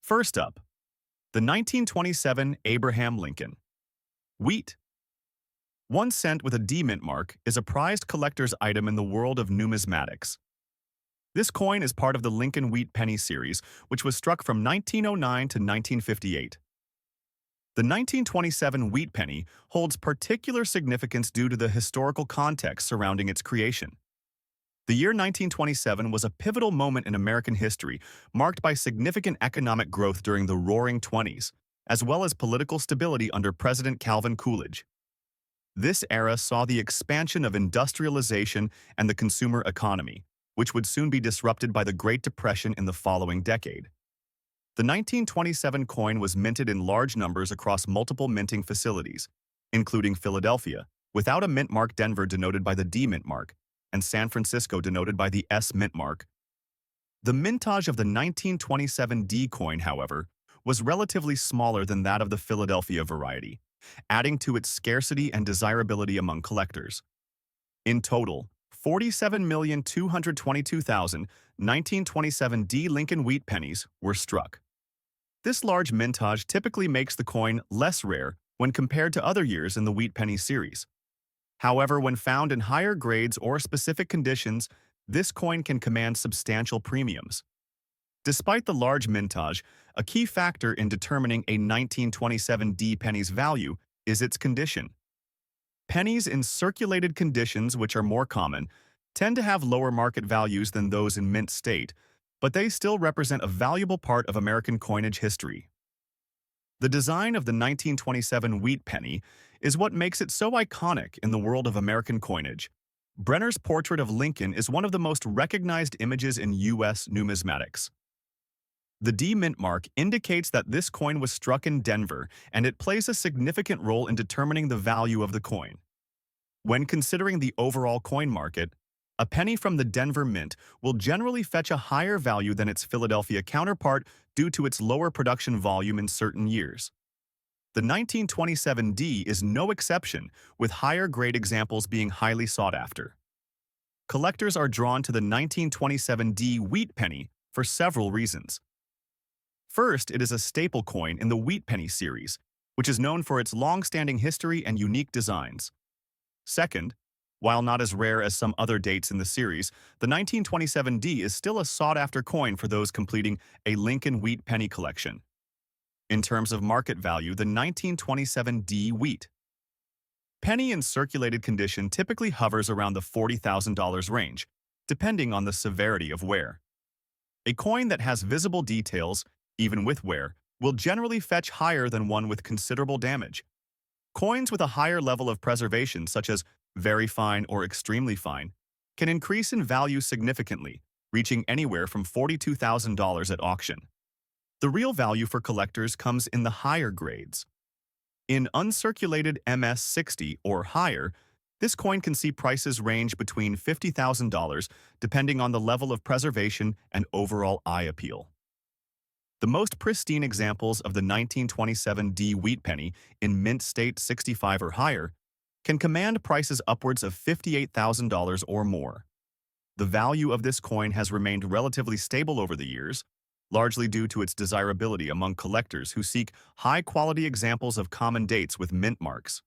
First up, the 1927 Abraham Lincoln. Wheat. 1 cent with a D mint mark is a prized collector's item in the world of numismatics. This coin is part of the Lincoln Wheat Penny series, which was struck from 1909 to 1958. The 1927 Wheat Penny holds particular significance due to the historical context surrounding its creation. The year 1927 was a pivotal moment in American history, marked by significant economic growth during the Roaring Twenties, as well as political stability under President Calvin Coolidge. This era saw the expansion of industrialization and the consumer economy, which would soon be disrupted by the Great Depression in the following decade. The 1927 coin was minted in large numbers across multiple minting facilities, including Philadelphia, without a mint mark, Denver denoted by the D mint mark, and San Francisco denoted by the S mint mark. The mintage of the 1927 D coin, however, was relatively smaller than that of the Philadelphia variety, adding to its scarcity and desirability among collectors. In total, 47,222,000 1927 D Lincoln Wheat pennies were struck. This large mintage typically makes the coin less rare when compared to other years in the Wheat Penny series. However, when found in higher grades or specific conditions, this coin can command substantial premiums. Despite the large mintage, a key factor in determining a 1927 D penny's value is its condition. Pennies in circulated conditions, which are more common, tend to have lower market values than those in mint state, but they still represent a valuable part of American coinage history. The design of the 1927 Wheat Penny is what makes it so iconic in the world of American coinage. Brenner's portrait of Lincoln is one of the most recognized images in U.S. numismatics. The D mint mark indicates that this coin was struck in Denver, and it plays a significant role in determining the value of the coin. When considering the overall coin market, a penny from the Denver Mint will generally fetch a higher value than its Philadelphia counterpart due to its lower production volume in certain years. The 1927 D is no exception, with higher grade examples being highly sought after. Collectors are drawn to the 1927 D Wheat Penny for several reasons. First, it is a staple coin in the Wheat Penny series, which is known for its long-standing history and unique designs. Second, while not as rare as some other dates in the series, the 1927 D is still a sought-after coin for those completing a Lincoln Wheat Penny collection. In terms of market value, the 1927 D Wheat Penny in circulated condition typically hovers around the $40,000 range, depending on the severity of wear. A coin that has visible details, even with wear, will generally fetch higher than one with considerable damage. Coins with a higher level of preservation, such as very fine or extremely fine, can increase in value significantly, reaching anywhere from $42,000 at auction. The real value for collectors comes in the higher grades. In uncirculated MS-60 or higher, this coin can see prices range between $50,000 depending on the level of preservation and overall eye appeal. The most pristine examples of the 1927 D Wheat Penny in mint state 65 or higher can command prices upwards of $58,000 or more. The value of this coin has remained relatively stable over the years, largely due to its desirability among collectors who seek high-quality examples of common dates with mint marks.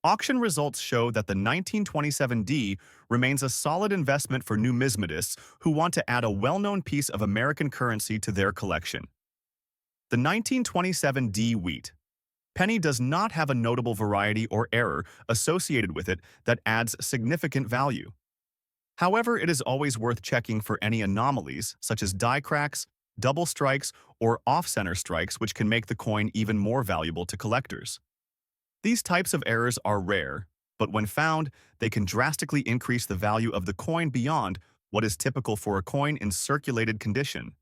Auction results show that the 1927 D remains a solid investment for numismatists who want to add a well-known piece of American currency to their collection. The 1927 D Wheat Penny does not have a notable variety or error associated with it that adds significant value. However, it is always worth checking for any anomalies, such as die cracks, double strikes, or off-center strikes, which can make the coin even more valuable to collectors. These types of errors are rare, but when found, they can drastically increase the value of the coin beyond what is typical for a coin in circulated condition.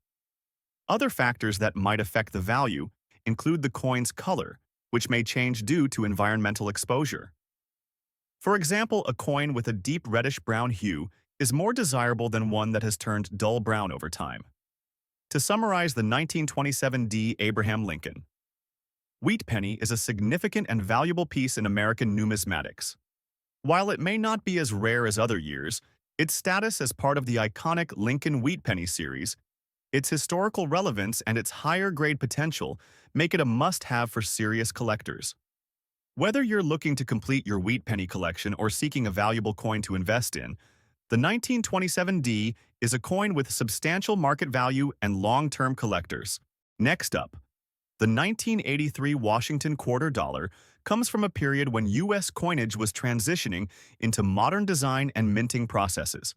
Other factors that might affect the value include the coin's color, which may change due to environmental exposure. For example, a coin with a deep reddish-brown hue is more desirable than one that has turned dull brown over time. To summarize the 1927 D Abraham Lincoln, Wheat Penny is a significant and valuable piece in American numismatics. While it may not be as rare as other years, its status as part of the iconic Lincoln Wheat Penny series Its historical relevance and its higher grade potential make it a must-have for serious collectors. Whether you're looking to complete your wheat penny collection or seeking a valuable coin to invest in, the 1927D is a coin with substantial market value and long-term collectors. Next up, the 1983 Washington quarter dollar comes from a period when U.S. coinage was transitioning into modern design and minting processes.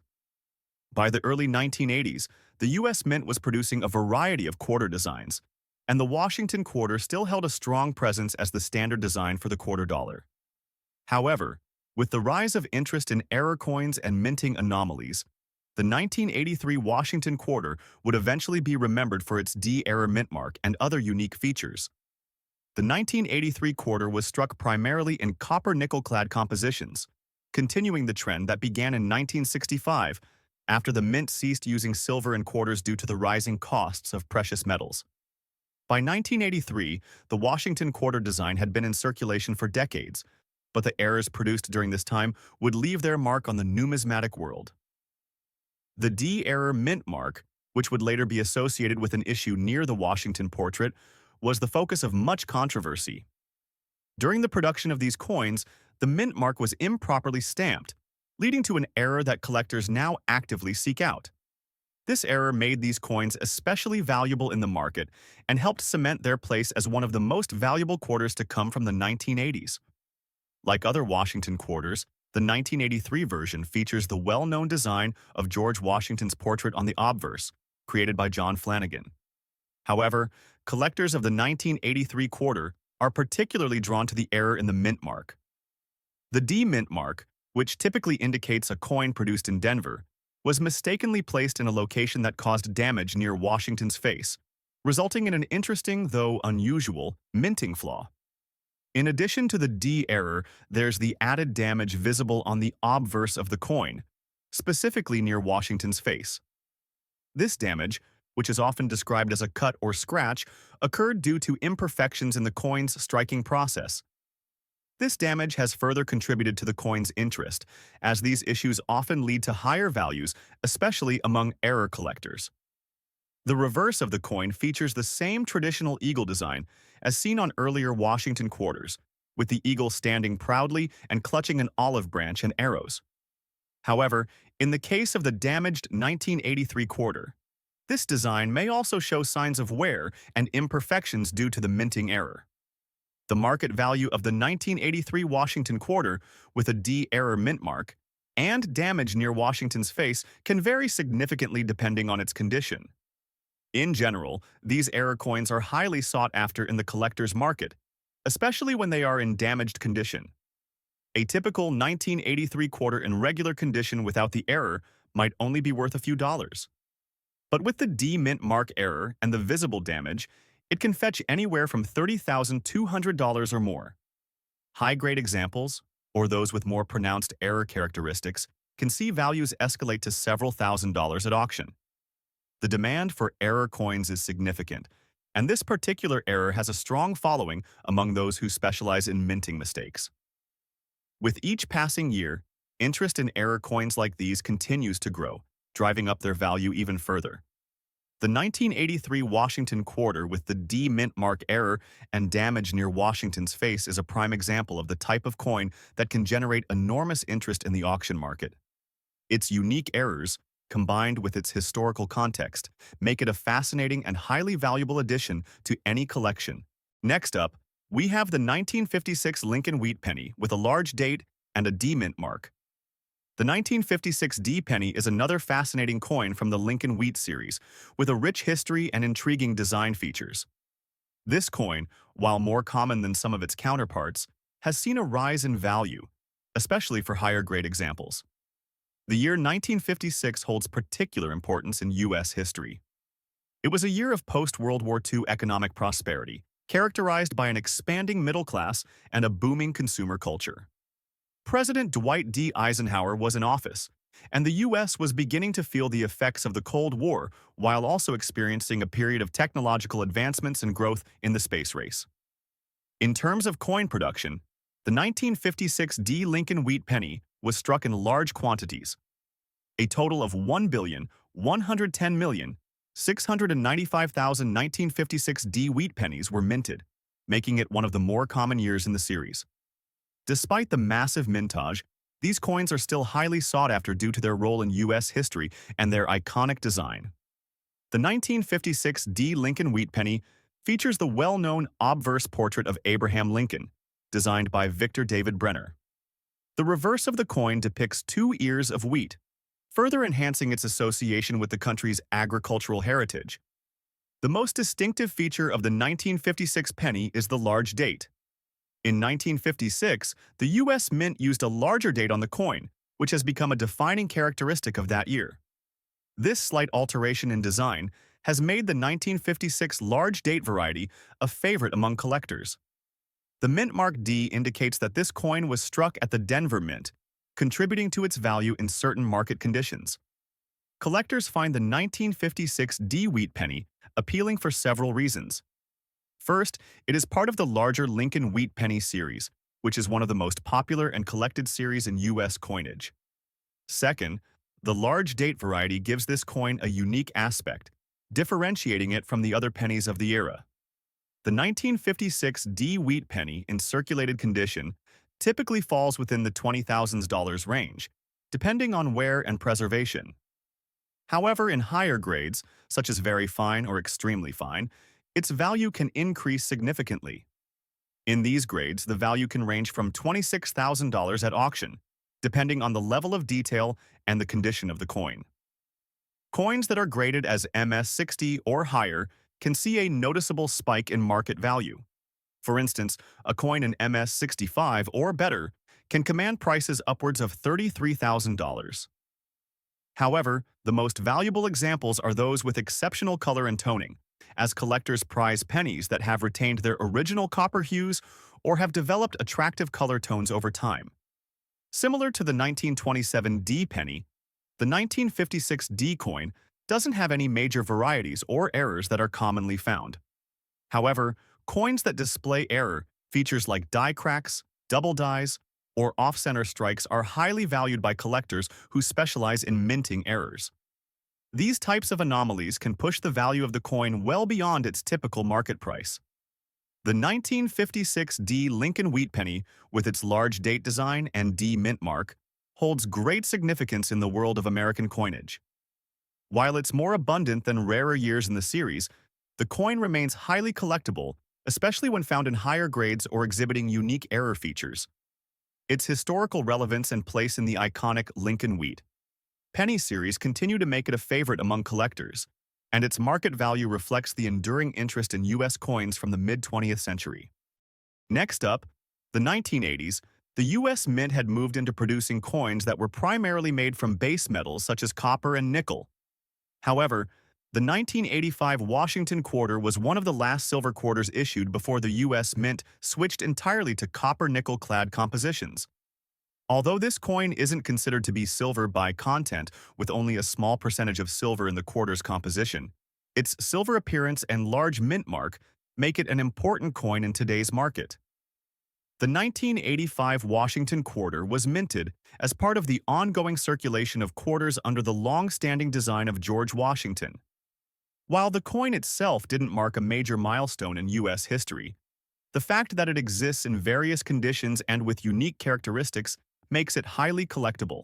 By the early 1980s, the U.S. Mint was producing a variety of quarter designs, and the Washington quarter still held a strong presence as the standard design for the quarter dollar. However, with the rise of interest in error coins and minting anomalies, the 1983 Washington quarter would eventually be remembered for its D-error mint mark and other unique features. The 1983 quarter was struck primarily in copper-nickel-clad compositions, continuing the trend that began in 1965 after the mint ceased using silver in quarters due to the rising costs of precious metals. By 1983, the Washington quarter design had been in circulation for decades, but the errors produced during this time would leave their mark on the numismatic world. The D-error mint mark, which would later be associated with an issue near the Washington portrait, was the focus of much controversy. During the production of these coins, the mint mark was improperly stamped, leading to an error that collectors now actively seek out. This error made these coins especially valuable in the market and helped cement their place as one of the most valuable quarters to come from the 1980s. Like other Washington quarters, the 1983 version features the well-known design of George Washington's portrait on the obverse, created by John Flanagan. However, collectors of the 1983 quarter are particularly drawn to the error in the mint mark. The D mint mark, which typically indicates a coin produced in Denver, was mistakenly placed in a location that caused damage near Washington's face, resulting in an interesting, though unusual, minting flaw. In addition to the D error, there's the added damage visible on the obverse of the coin, specifically near Washington's face. This damage, which is often described as a cut or scratch, occurred due to imperfections in the coin's striking process. This damage has further contributed to the coin's interest, as these issues often lead to higher values, especially among error collectors. The reverse of the coin features the same traditional eagle design as seen on earlier Washington quarters, with the eagle standing proudly and clutching an olive branch and arrows. However, in the case of the damaged 1983 quarter, this design may also show signs of wear and imperfections due to the minting error. The market value of the 1983 Washington quarter with a D-error mint mark and damage near Washington's face can vary significantly depending on its condition. In general, these error coins are highly sought after in the collector's market, especially when they are in damaged condition. A typical 1983 quarter in regular condition without the error might only be worth a few dollars. But with the D mint mark error and the visible damage, it can fetch anywhere from $30,200 or more. High-grade examples, or those with more pronounced error characteristics, can see values escalate to several $1,000s at auction. The demand for error coins is significant, and this particular error has a strong following among those who specialize in minting mistakes. With each passing year, interest in error coins like these continues to grow, driving up their value even further. The 1983 Washington quarter with the D mint mark error and damage near Washington's face is a prime example of the type of coin that can generate enormous interest in the auction market. Its unique errors, combined with its historical context, make it a fascinating and highly valuable addition to any collection. Next up, we have the 1956 Lincoln Wheat Penny with a large date and a D mint mark. The 1956 D penny is another fascinating coin from the Lincoln Wheat series, with a rich history and intriguing design features. This coin, while more common than some of its counterparts, has seen a rise in value, especially for higher-grade examples. The year 1956 holds particular importance in U.S. history. It was a year of post-World War II economic prosperity, characterized by an expanding middle class and a booming consumer culture. President Dwight D. Eisenhower was in office, and the U.S. was beginning to feel the effects of the Cold War while also experiencing a period of technological advancements and growth in the space race. In terms of coin production, the 1956 D Lincoln Wheat Penny was struck in large quantities. A total of 1,110,000,000 695,000 1956 D wheat pennies were minted, making it one of the more common years in the series. Despite the massive mintage, these coins are still highly sought after due to their role in U.S. history and their iconic design. The 1956 D Lincoln wheat penny features the well-known obverse portrait of Abraham Lincoln, designed by Victor David Brenner. The reverse of the coin depicts two ears of wheat, further enhancing its association with the country's agricultural heritage. The most distinctive feature of the 1956 penny is the large date. In 1956, the U.S. Mint used a larger date on the coin, which has become a defining characteristic of that year. This slight alteration in design has made the 1956 large date variety a favorite among collectors. The mint mark D indicates that this coin was struck at the Denver Mint, contributing to its value in certain market conditions. Collectors find the 1956 D wheat penny appealing for several reasons. First, it is part of the larger Lincoln wheat penny series, which is one of the most popular and collected series in U.S. coinage. Second, the large date variety gives this coin a unique aspect, differentiating it from the other pennies of the era. The 1956 D wheat penny in circulated condition typically falls within the $20,000 range, depending on wear and preservation. However, in higher grades, such as very fine or extremely fine, its value can increase significantly. In these grades, the value can range from $26,000 at auction, depending on the level of detail and the condition of the coin. Coins that are graded as MS-60 or higher can see a noticeable spike in market value. For instance, a coin in MS-65 or better can command prices upwards of $33,000. However, the most valuable examples are those with exceptional color and toning, as collectors prize pennies that have retained their original copper hues or have developed attractive color tones over time. Similar to the 1927 D penny, the 1956 D coin doesn't have any major varieties or errors that are commonly found. However, coins that display error, features like die cracks, double dies, or off-center strikes are highly valued by collectors who specialize in minting errors. These types of anomalies can push the value of the coin well beyond its typical market price. The 1956 D Lincoln wheat penny, with its large date design and D mint mark, holds great significance in the world of American coinage. While it's more abundant than rarer years in the series, the coin remains highly collectible, especially when found in higher grades or exhibiting unique error features. Its historical relevance and place in the iconic Lincoln wheat penny series continue to make it a favorite among collectors, and its market value reflects the enduring interest in U.S. coins from the mid-20th century. Next up, the 1980s, the U.S. Mint had moved into producing coins that were primarily made from base metals such as copper and nickel. However, the 1985 Washington quarter was one of the last silver quarters issued before the U.S. Mint switched entirely to copper-nickel-clad compositions. Although this coin isn't considered to be silver by content, with only a small percentage of silver in the quarter's composition, its silver appearance and large mint mark make it an important coin in today's market. The 1985 Washington quarter was minted as part of the ongoing circulation of quarters under the long-standing design of George Washington. While the coin itself didn't mark a major milestone in U.S. history, the fact that it exists in various conditions and with unique characteristics makes it highly collectible.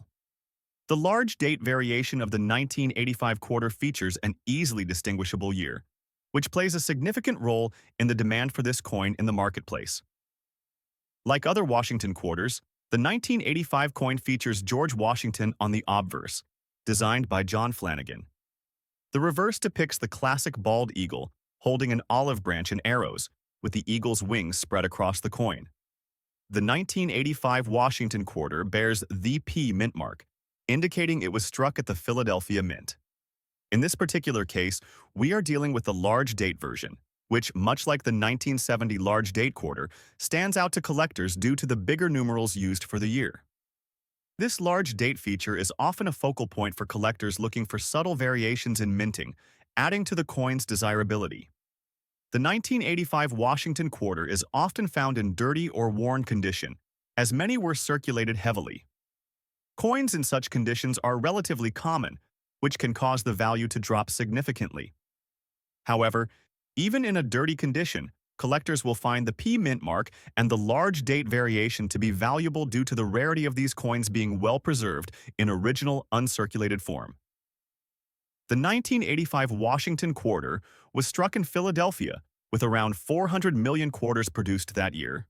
The large date variation of the 1985 quarter features an easily distinguishable year, which plays a significant role in the demand for this coin in the marketplace. Like other Washington quarters, the 1985 coin features George Washington on the obverse, designed by John Flanagan. The reverse depicts the classic bald eagle holding an olive branch and arrows, with the eagle's wings spread across the coin. The 1985 Washington quarter bears the P mint mark, indicating it was struck at the Philadelphia Mint. In this particular case, we are dealing with the large date version, which, much like the 1970 large date quarter, stands out to collectors due to the bigger numerals used for the year. This large date feature is often a focal point for collectors looking for subtle variations in minting, adding to the coin's desirability. The 1985 Washington quarter is often found in dirty or worn condition, as many were circulated heavily. Coins in such conditions are relatively common, which can cause the value to drop significantly. However, even in a dirty condition, collectors will find the P mint mark and the large date variation to be valuable due to the rarity of these coins being well preserved in original uncirculated form. The 1985 Washington quarter was struck in Philadelphia, with around 400 million quarters produced that year.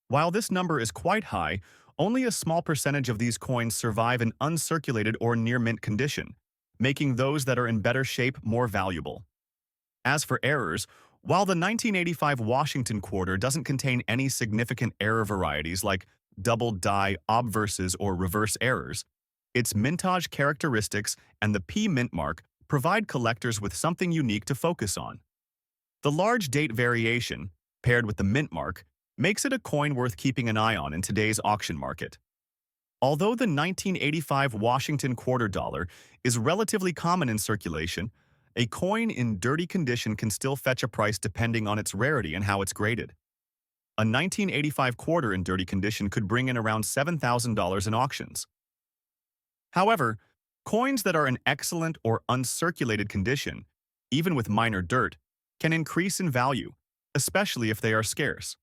While this number is quite high, only a small percentage of these coins survive in uncirculated or near-mint condition, making those that are in better shape more valuable. As for errors, while the 1985 Washington quarter doesn't contain any significant error varieties like double die, obverses, or reverse errors, its mintage characteristics and the P mint mark provide collectors with something unique to focus on. The large date variation, paired with the mint mark, makes it a coin worth keeping an eye on in today's auction market. Although the 1985 Washington quarter dollar is relatively common in circulation, a coin in dirty condition can still fetch a price depending on its rarity and how it's graded. A 1985 quarter in dirty condition could bring in around $7,000 in auctions. However, coins that are in excellent or uncirculated condition, even with minor dirt, can increase in value, especially if they are scarce.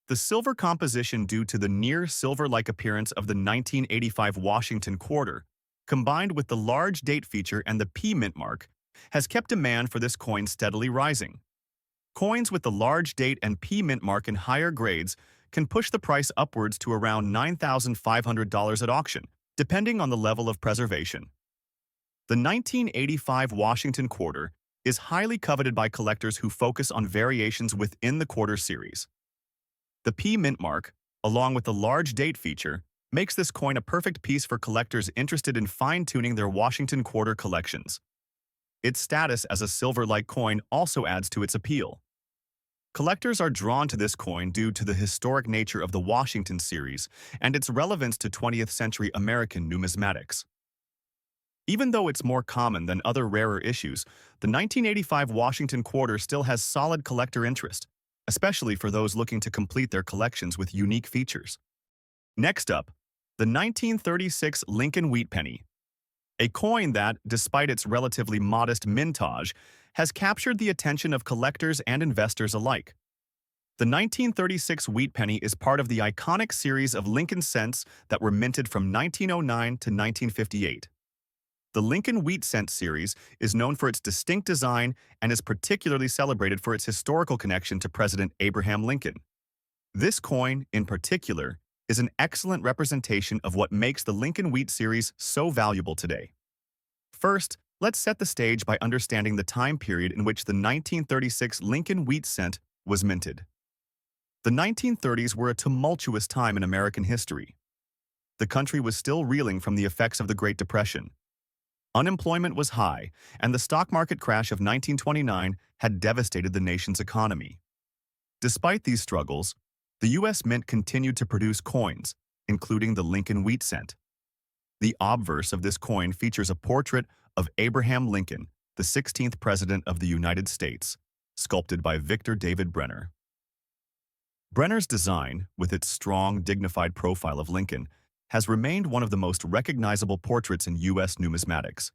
The silver composition due to the near silver-like appearance of the 1985 Washington quarter, combined with the large date feature and the P mint mark, has kept demand for this coin steadily rising. Coins with the large date and P mint mark in higher grades can push the price upwards to around $9,500 at auction, depending on the level of preservation. The 1985 Washington quarter is highly coveted by collectors who focus on variations within the quarter series. The P mint mark, along with the large date feature, makes this coin a perfect piece for collectors interested in fine-tuning their Washington quarter collections. Its status as a silver-like coin also adds to its appeal. Collectors are drawn to this coin due to the historic nature of the Washington series and its relevance to 20th century American numismatics. Even though it's more common than other rarer issues, the 1985 Washington quarter still has solid collector interest, especially for those looking to complete their collections with unique features. Next up, the 1936 Lincoln Wheat Penny, a coin that, despite its relatively modest mintage, has captured the attention of collectors and investors alike. The 1936 Wheat Penny is part of the iconic series of Lincoln cents that were minted from 1909 to 1958. The Lincoln Wheat Cent series is known for its distinct design and is particularly celebrated for its historical connection to President Abraham Lincoln. This coin, in particular, is an excellent representation of what makes the Lincoln Wheat series so valuable today. First, let's set the stage by understanding the time period in which the 1936 Lincoln Wheat Cent was minted. The 1930s were a tumultuous time in American history. The country was still reeling from the effects of the Great Depression. Unemployment was high, and the stock market crash of 1929 had devastated the nation's economy. Despite these struggles, the U.S. Mint continued to produce coins, including the Lincoln Wheat Cent. The obverse of this coin features a portrait of Abraham Lincoln, the 16th President of the United States, sculpted by Victor David Brenner. Brenner's design, with its strong, dignified profile of Lincoln, has remained one of the most recognizable portraits in U.S. numismatics.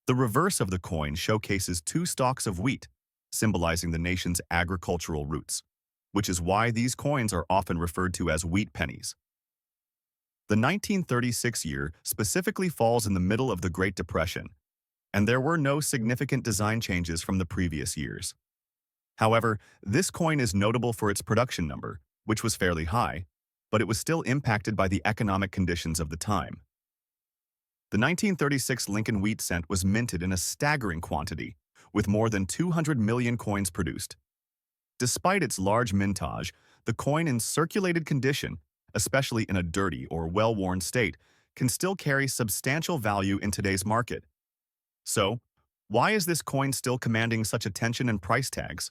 The reverse of the coin showcases two stalks of wheat, symbolizing the nation's agricultural roots, which is why these coins are often referred to as wheat pennies. The 1936 year specifically falls in the middle of the Great Depression, and there were no significant design changes from the previous years. However, this coin is notable for its production number, which was fairly high, but it was still impacted by the economic conditions of the time. The 1936 Lincoln Wheat Cent was minted in a staggering quantity, with more than 200 million coins produced. Despite its large mintage, the coin in circulated condition, especially in a dirty or well-worn state, can still carry substantial value in today's market. So, why is this coin still commanding such attention and price tags?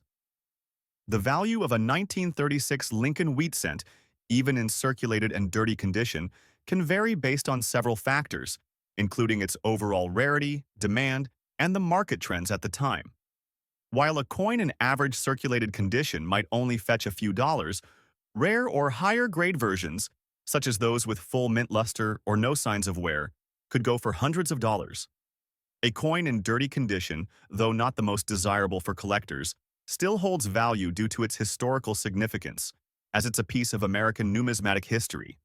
The value of a 1936 Lincoln Wheat Cent, even in circulated and dirty condition, can vary based on several factors, including its overall rarity, demand, and the market trends at the time. While a coin in average circulated condition might only fetch a few dollars, rare or higher-grade versions, such as those with full mint luster or no signs of wear, could go for hundreds of dollars. A coin in dirty condition, though not the most desirable for collectors, still holds value due to its historical significance, as it's a piece of American numismatic history.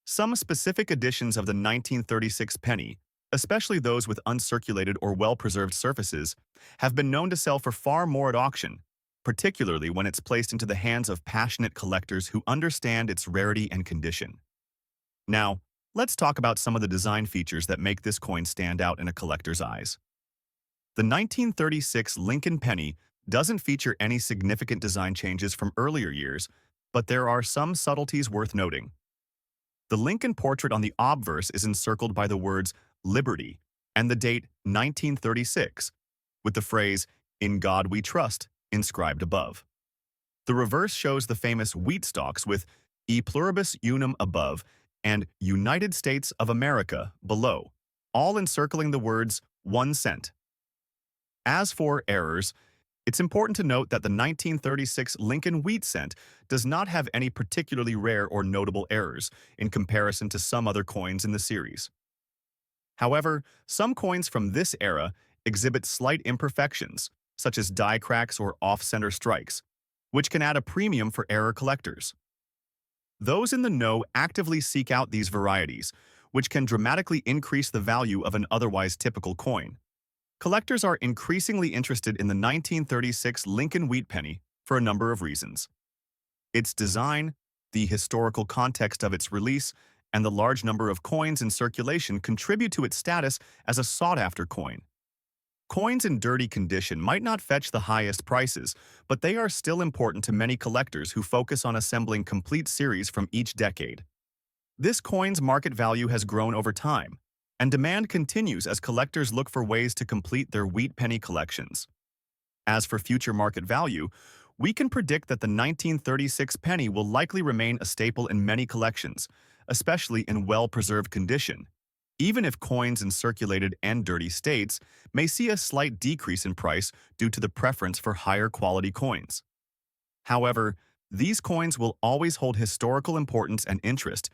Some specific editions of the 1936 penny, especially those with uncirculated or well-preserved surfaces, have been known to sell for far more at auction, particularly when it's placed into the hands of passionate collectors who understand its rarity and condition. Now, let's talk about some of the design features that make this coin stand out in a collector's eyes. The 1936 Lincoln penny doesn't feature any significant design changes from earlier years, but there are some subtleties worth noting. The Lincoln portrait on the obverse is encircled by the words Liberty and the date 1936, with the phrase, "In God We Trust," inscribed above. The reverse shows the famous wheat stalks with E pluribus unum above and United States of America below, all encircling the words 1 cent. As for errors, it's important to note that the 1936 Lincoln wheat cent does not have any particularly rare or notable errors in comparison to some other coins in the series. However, some coins from this era exhibit slight imperfections, such as die cracks or off-center strikes, which can add a premium for error collectors. Those in the know actively seek out these varieties, which can dramatically increase the value of an otherwise typical coin. Collectors are increasingly interested in the 1936 Lincoln wheat penny for a number of reasons. Its design, the historical context of its release, and the large number of coins in circulation contribute to its status as a sought-after coin. Coins in dirty condition might not fetch the highest prices, but they are still important to many collectors who focus on assembling complete series from each decade. This coin's market value has grown over time, and demand continues as collectors look for ways to complete their wheat penny collections. As for future market value, we can predict that the 1936 penny will likely remain a staple in many collections, especially in well-preserved condition, even if coins in circulated and dirty states may see a slight decrease in price due to the preference for higher quality coins. However, these coins will always hold historical importance and interest.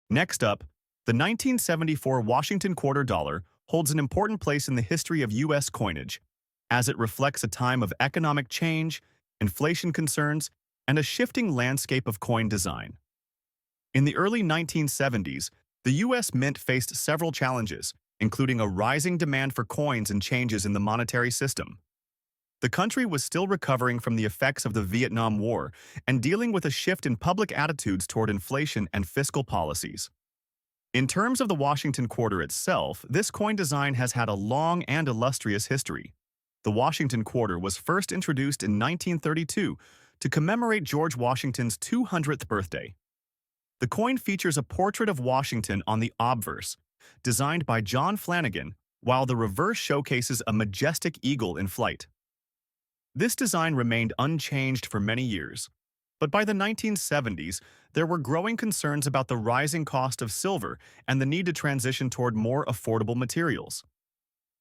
Next up, the 1974 Washington quarter dollar holds an important place in the history of U.S. coinage, as it reflects a time of economic change, inflation concerns, and a shifting landscape of coin design. In the early 1970s, the U.S. Mint faced several challenges, including a rising demand for coins and changes in the monetary system. The country was still recovering from the effects of the Vietnam War and dealing with a shift in public attitudes toward inflation and fiscal policies. In terms of the Washington quarter itself, this coin design has had a long and illustrious history. The Washington quarter was first introduced in 1932 to commemorate George Washington's 200th birthday. The coin features a portrait of Washington on the obverse, designed by John Flanagan, while the reverse showcases a majestic eagle in flight. This design remained unchanged for many years, but by the 1970s, there were growing concerns about the rising cost of silver and the need to transition toward more affordable materials.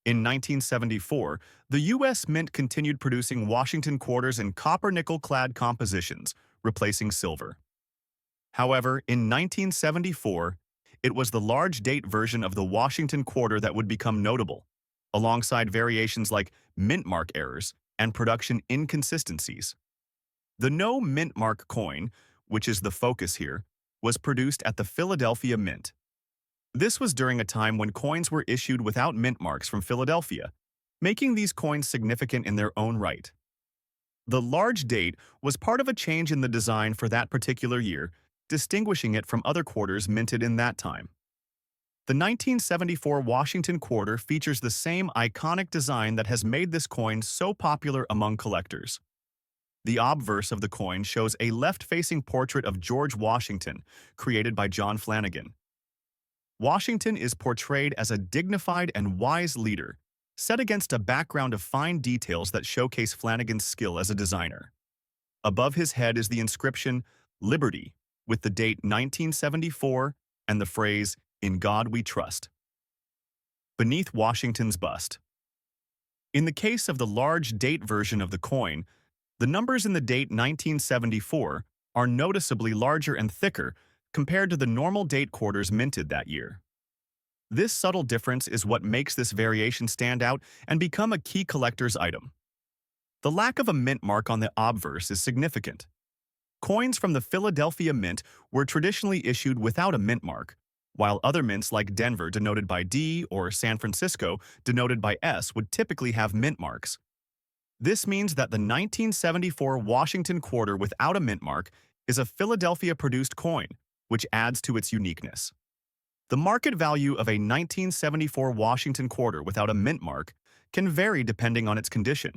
In 1974, the U.S. Mint continued producing Washington quarters in copper-nickel-clad compositions, replacing silver. However, in 1974, it was the large date version of the Washington quarter that would become notable, alongside variations like mint mark errors and production inconsistencies. The no mint mark coin, which is the focus here, was produced at the Philadelphia Mint. This was during a time when coins were issued without mint marks from Philadelphia, making these coins significant in their own right. The large date was part of a change in the design for that particular year, distinguishing it from other quarters minted in that time. The 1974 Washington quarter features the same iconic design that has made this coin so popular among collectors. The obverse of the coin shows a left-facing portrait of George Washington, created by John Flanagan. Washington is portrayed as a dignified and wise leader, set against a background of fine details that showcase Flanagan's skill as a designer. Above his head is the inscription, Liberty, with the date 1974 and the phrase, "In God We Trust." Beneath Washington's bust. In the case of the large date version of the coin, the numbers in the date 1974 are noticeably larger and thicker compared to the normal date quarters minted that year. This subtle difference is what makes this variation stand out and become a key collector's item. The lack of a mint mark on the obverse is significant. Coins from the Philadelphia Mint were traditionally issued without a mint mark, while other mints like Denver denoted by D or San Francisco denoted by S would typically have mint marks. This means that the 1974 Washington quarter without a mint mark is a Philadelphia-produced coin, which adds to its uniqueness. The market value of a 1974 Washington quarter without a mint mark can vary depending on its condition,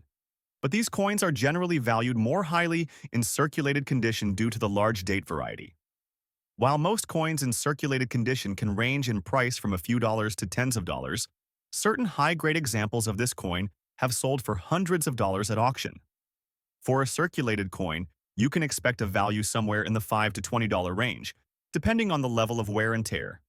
but these coins are generally valued more highly in circulated condition due to the large date variety. While most coins in circulated condition can range in price from a few dollars to tens of dollars, certain high-grade examples of this coin have sold for hundreds of dollars at auction. For a circulated coin, you can expect a value somewhere in the $5 to $20 range, depending on the level of wear and tear.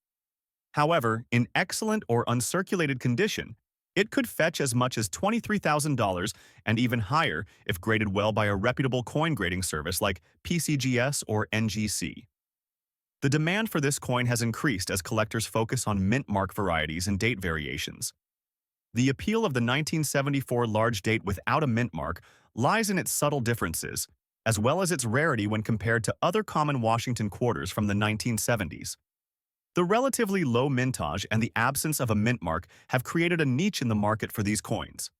However, in excellent or uncirculated condition, it could fetch as much as $23,000 and even higher if graded well by a reputable coin grading service like PCGS or NGC. The demand for this coin has increased as collectors focus on mint mark varieties and date variations. The appeal of the 1974 large date without a mint mark lies in its subtle differences, as well as its rarity when compared to other common Washington quarters from the 1970s. The relatively low mintage and the absence of a mint mark have created a niche in the market for these coins.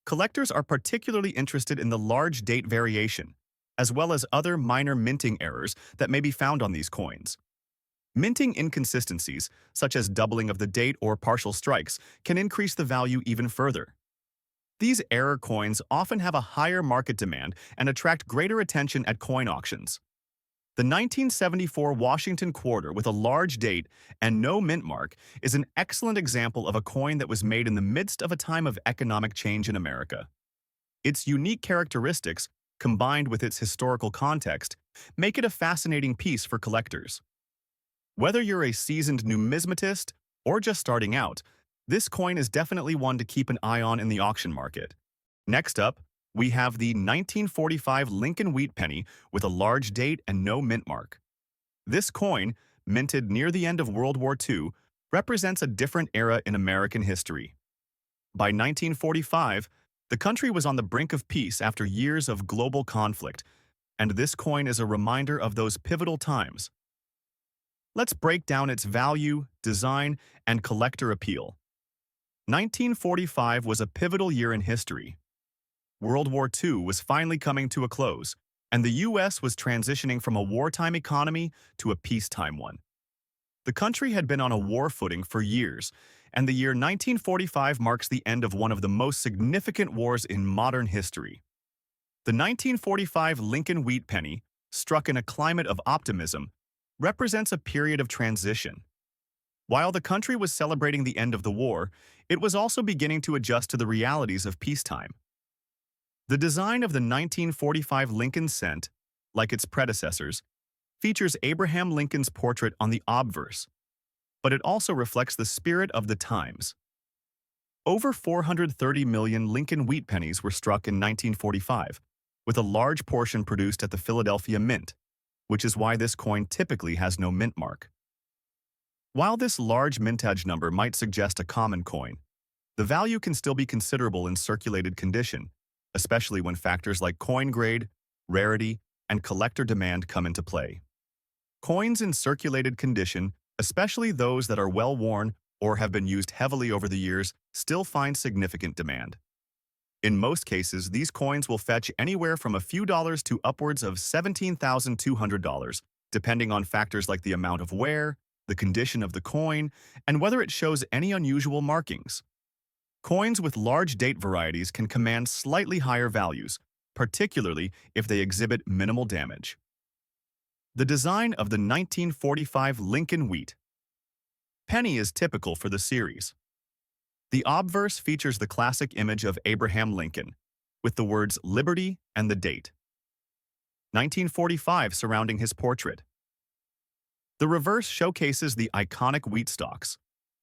Collectors are particularly interested in the large date variation, as well as other minor minting errors that may be found on these coins. Minting inconsistencies, such as doubling of the date or partial strikes, can increase the value even further. These error coins often have a higher market demand and attract greater attention at coin auctions. The 1974 Washington quarter with a large date and no mint mark is an excellent example of a coin that was made in the midst of a time of economic change in America. Its unique characteristics, combined with its historical context, make it a fascinating piece for collectors. Whether you're a seasoned numismatist or just starting out, this coin is definitely one to keep an eye on in the auction market. Next up, we have the 1945 Lincoln Wheat Penny with a large date and no mint mark. This coin, minted near the end of World War II, represents a different era in American history. By 1945, the country was on the brink of peace after years of global conflict, and this coin is a reminder of those pivotal times. Let's break down its value, design, and collector appeal. 1945 was a pivotal year in history. World War II was finally coming to a close, and the U.S. was transitioning from a wartime economy to a peacetime one. The country had been on a war footing for years, and the year 1945 marks the end of one of the most significant wars in modern history. The 1945 Lincoln Wheat Penny, struck in a climate of optimism, represents a period of transition. While the country was celebrating the end of the war, it was also beginning to adjust to the realities of peacetime. The design of the 1945 Lincoln cent, like its predecessors, features Abraham Lincoln's portrait on the obverse, but it also reflects the spirit of the times. Over 430 million Lincoln Wheat Pennies were struck in 1945, with a large portion produced at the Philadelphia Mint, which is why this coin typically has no mint mark. While this large mintage number might suggest a common coin, the value can still be considerable in circulated condition, especially when factors like coin grade, rarity, and collector demand come into play. Coins in circulated condition, especially those that are well-worn or have been used heavily over the years, still find significant demand. In most cases, these coins will fetch anywhere from a few dollars to upwards of $17,200, depending on factors like the amount of wear, the condition of the coin, and whether it shows any unusual markings. Coins with large date varieties can command slightly higher values, particularly if they exhibit minimal damage. The design of the 1945 Lincoln Wheat Penny is typical for the series. The obverse features the classic image of Abraham Lincoln, with the words Liberty and the date. 1945 surrounding his portrait. The reverse showcases the iconic wheat stalks,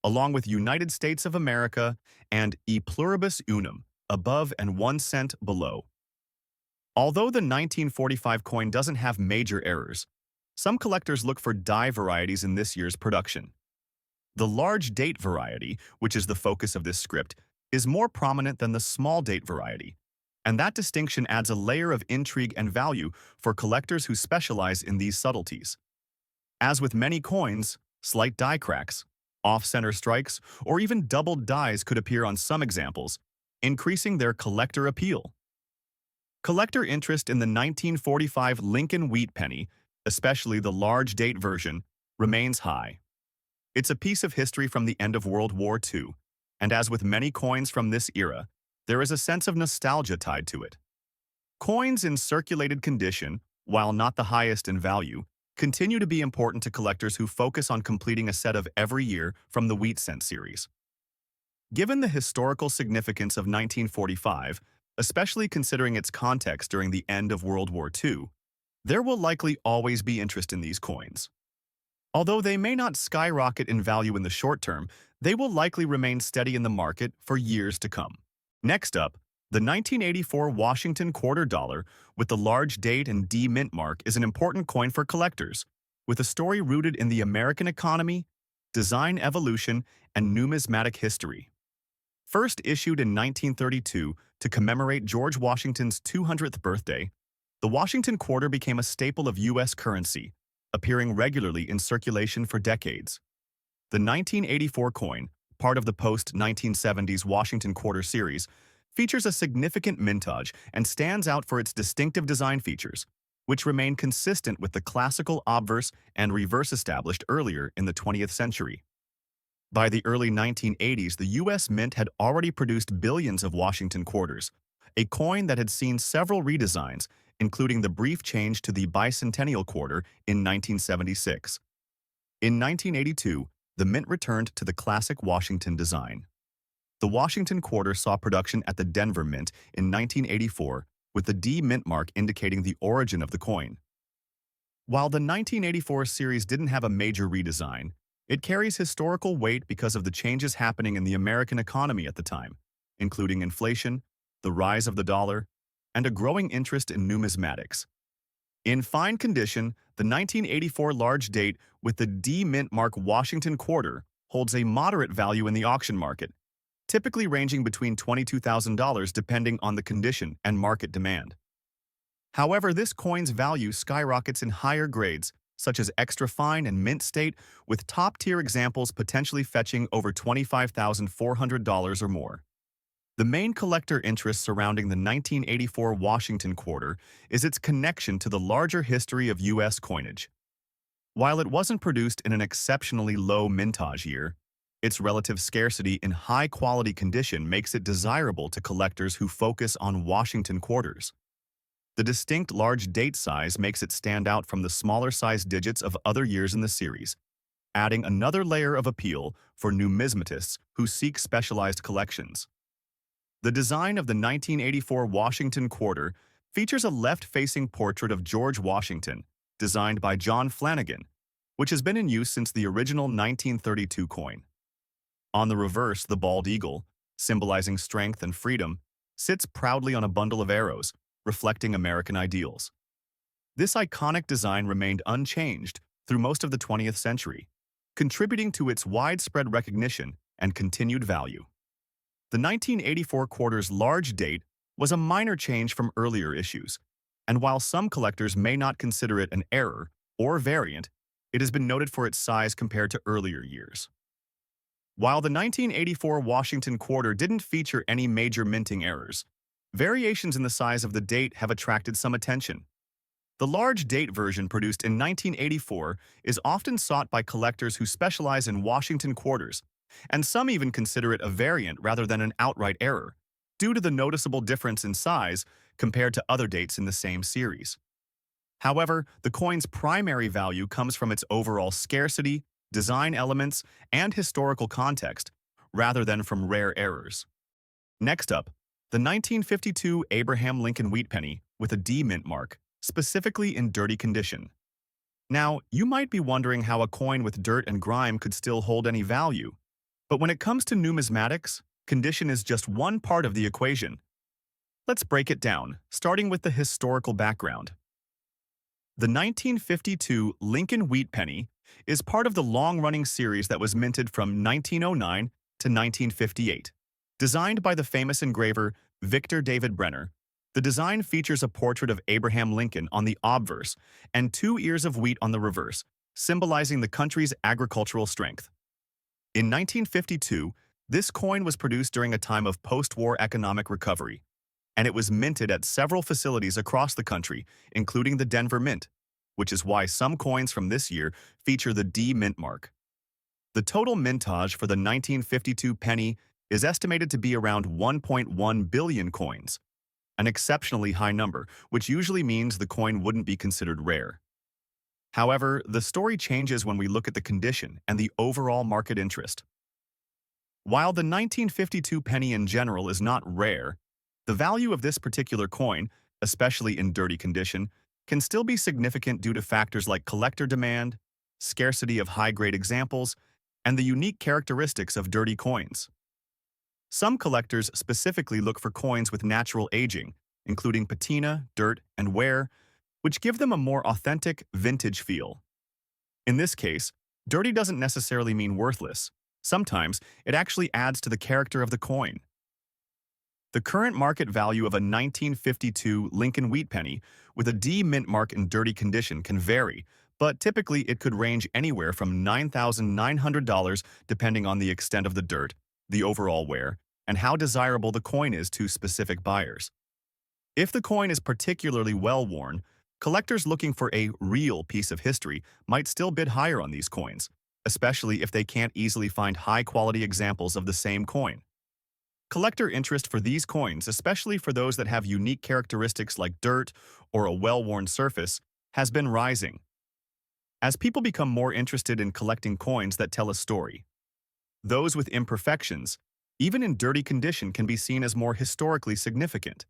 along with United States of America and E pluribus unum above and 1 cent below. Although the 1945 coin doesn't have major errors, some collectors look for die varieties in this year's production. The large date variety, which is the focus of this script, is more prominent than the small date variety, and that distinction adds a layer of intrigue and value for collectors who specialize in these subtleties. As with many coins, slight die cracks, off-center strikes, or even doubled dies could appear on some examples, increasing their collector appeal. Collector interest in the 1945 Lincoln wheat penny, especially the large date version, remains high. It's a piece of history from the end of World War II, and as with many coins from this era, there is a sense of nostalgia tied to it. Coins in circulated condition, while not the highest in value, continue to be important to collectors who focus on completing a set of every year from the wheat cent series. Given the historical significance of 1945, especially considering its context during the end of World War II, there will likely always be interest in these coins. Although they may not skyrocket in value in the short term, they will likely remain steady in the market for years to come. Next up, the 1984 Washington quarter dollar with the large date and D mint mark is an important coin for collectors, with a story rooted in the American economy, design evolution, and numismatic history. First issued in 1932 to commemorate George Washington's 200th birthday, the Washington quarter became a staple of U.S. currency, appearing regularly in circulation for decades. The 1984 coin, part of the post-1970s Washington quarter series, features a significant mintage and stands out for its distinctive design features, which remain consistent with the classical obverse and reverse established earlier in the 20th century. By the early 1980s, the U.S. Mint had already produced billions of Washington quarters, a coin that had seen several redesigns, including the brief change to the bicentennial quarter in 1976. In 1982, the Mint returned to the classic Washington design. The Washington quarter saw production at the Denver Mint in 1984, with the D mint mark indicating the origin of the coin. While the 1984 series didn't have a major redesign, it carries historical weight because of the changes happening in the American economy at the time, including inflation, the rise of the dollar, and a growing interest in numismatics. In fine condition, the 1984 large date with the D mint mark Washington quarter holds a moderate value in the auction market, typically ranging between $22,000 depending on the condition and market demand. However, this coin's value skyrockets in higher grades, such as extra fine and mint state, with top-tier examples potentially fetching over $25,400 or more. The main collector interest surrounding the 1984 Washington quarter is its connection to the larger history of U.S. coinage. While it wasn't produced in an exceptionally low mintage year, its relative scarcity in high-quality condition makes it desirable to collectors who focus on Washington quarters. The distinct large date size makes it stand out from the smaller-sized digits of other years in the series, adding another layer of appeal for numismatists who seek specialized collections. The design of the 1984 Washington quarter features a left-facing portrait of George Washington, designed by John Flanagan, which has been in use since the original 1932 coin. On the reverse, the bald eagle, symbolizing strength and freedom, sits proudly on a bundle of arrows, reflecting American ideals. This iconic design remained unchanged through most of the 20th century, contributing to its widespread recognition and continued value. The 1984 quarter's large date was a minor change from earlier issues, and while some collectors may not consider it an error or variant, it has been noted for its size compared to earlier years. While the 1984 Washington quarter didn't feature any major minting errors, variations in the size of the date have attracted some attention. The large date version produced in 1984 is often sought by collectors who specialize in Washington quarters, and some even consider it a variant rather than an outright error, due to the noticeable difference in size compared to other dates in the same series. However, the coin's primary value comes from its overall scarcity, design elements, and historical context, rather than from rare errors. Next up, the 1952 Abraham Lincoln wheat penny with a D mint mark, specifically in dirty condition. Now, you might be wondering how a coin with dirt and grime could still hold any value. But when it comes to numismatics, condition is just one part of the equation. Let's break it down, starting with the historical background. The 1952 Lincoln wheat penny is part of the long-running series that was minted from 1909 to 1958. Designed by the famous engraver Victor David Brenner, the design features a portrait of Abraham Lincoln on the obverse and 2 ears of wheat on the reverse, symbolizing the country's agricultural strength. In 1952, this coin was produced during a time of post-war economic recovery, and it was minted at several facilities across the country, including the Denver Mint, which is why some coins from this year feature the D mint mark. The total mintage for the 1952 penny is estimated to be around 1.1 billion coins, an exceptionally high number, which usually means the coin wouldn't be considered rare. However, the story changes when we look at the condition and the overall market interest. While the 1952 penny in general is not rare, the value of this particular coin, especially in dirty condition, can still be significant due to factors like collector demand, scarcity of high-grade examples, and the unique characteristics of dirty coins. Some collectors specifically look for coins with natural aging, including patina, dirt, and wear, which give them a more authentic, vintage feel. In this case, dirty doesn't necessarily mean worthless. Sometimes, it actually adds to the character of the coin. The current market value of a 1952 Lincoln Wheat Penny with a D mint mark in dirty condition can vary, but typically it could range anywhere from $9,900 depending on the extent of the dirt, the overall wear, and how desirable the coin is to specific buyers. If the coin is particularly well-worn, collectors looking for a real piece of history might still bid higher on these coins, especially if they can't easily find high-quality examples of the same coin. Collector interest for these coins, especially for those that have unique characteristics like dirt or a well-worn surface, has been rising. As people become more interested in collecting coins that tell a story, those with imperfections, even in dirty condition, can be seen as more historically significant.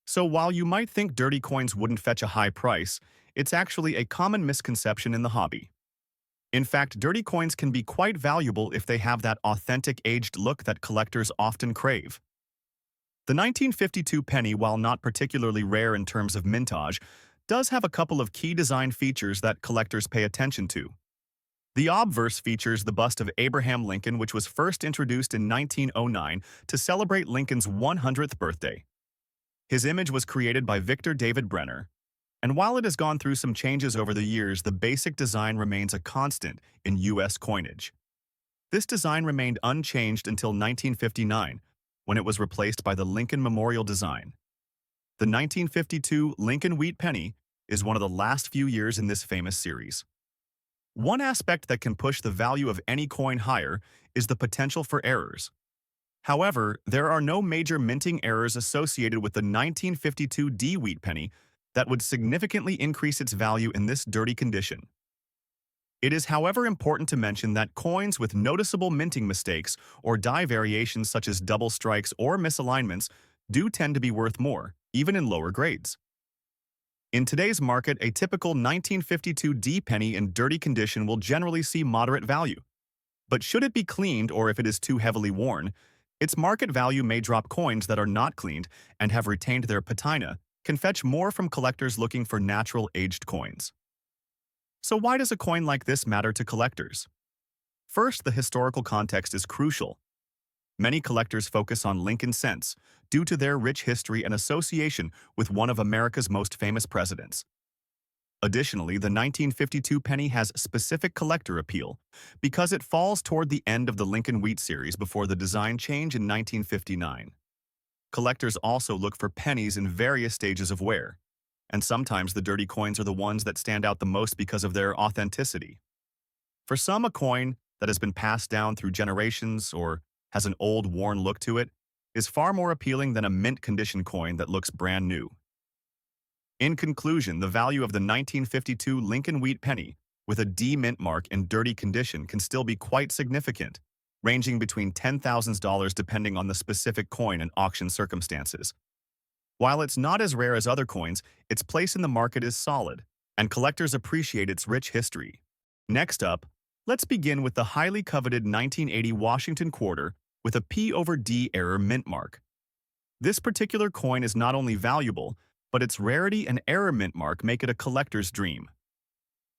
So while you might think dirty coins wouldn't fetch a high price, it's actually a common misconception in the hobby. In fact, dirty coins can be quite valuable if they have that authentic aged look that collectors often crave. The 1952 penny, while not particularly rare in terms of mintage, does have a couple of key design features that collectors pay attention to. The obverse features the bust of Abraham Lincoln, which was first introduced in 1909 to celebrate Lincoln's 100th birthday. His image was created by Victor David Brenner, and while it has gone through some changes over the years, the basic design remains a constant in U.S. coinage. This design remained unchanged until 1959, when it was replaced by the Lincoln Memorial design. The 1952 Lincoln Wheat Penny is one of the last few years in this famous series. One aspect that can push the value of any coin higher is the potential for errors. However, there are no major minting errors associated with the 1952 D Wheat Penny that would significantly increase its value in this dirty condition. It is, however, important to mention that coins with noticeable minting mistakes or die variations such as double strikes or misalignments do tend to be worth more, even in lower grades. In today's market, a typical 1952 D penny in dirty condition will generally see moderate value. But should it be cleaned, or if it is too heavily worn, its market value may drop. Coins that are not cleaned and have retained their patina can fetch more from collectors looking for natural aged coins. So why does a coin like this matter to collectors? First, the historical context is crucial. Many collectors focus on Lincoln cents due to their rich history and association with one of America's most famous presidents. Additionally, the 1952 penny has specific collector appeal because it falls toward the end of the Lincoln Wheat series before the design change in 1959. Collectors also look for pennies in various stages of wear, and sometimes the dirty coins are the ones that stand out the most because of their authenticity. For some, a coin that has been passed down through generations or has an old, worn look to it is far more appealing than a mint-condition coin that looks brand new. In conclusion, the value of the 1952 Lincoln Wheat Penny with a D mint mark in dirty condition can still be quite significant, ranging between $10,000 depending on the specific coin and auction circumstances. While it's not as rare as other coins, its place in the market is solid, and collectors appreciate its rich history. Next up, let's begin with the highly coveted 1980 Washington quarter with a P/D error mint mark. This particular coin is not only valuable, but its rarity and error mint mark make it a collector's dream.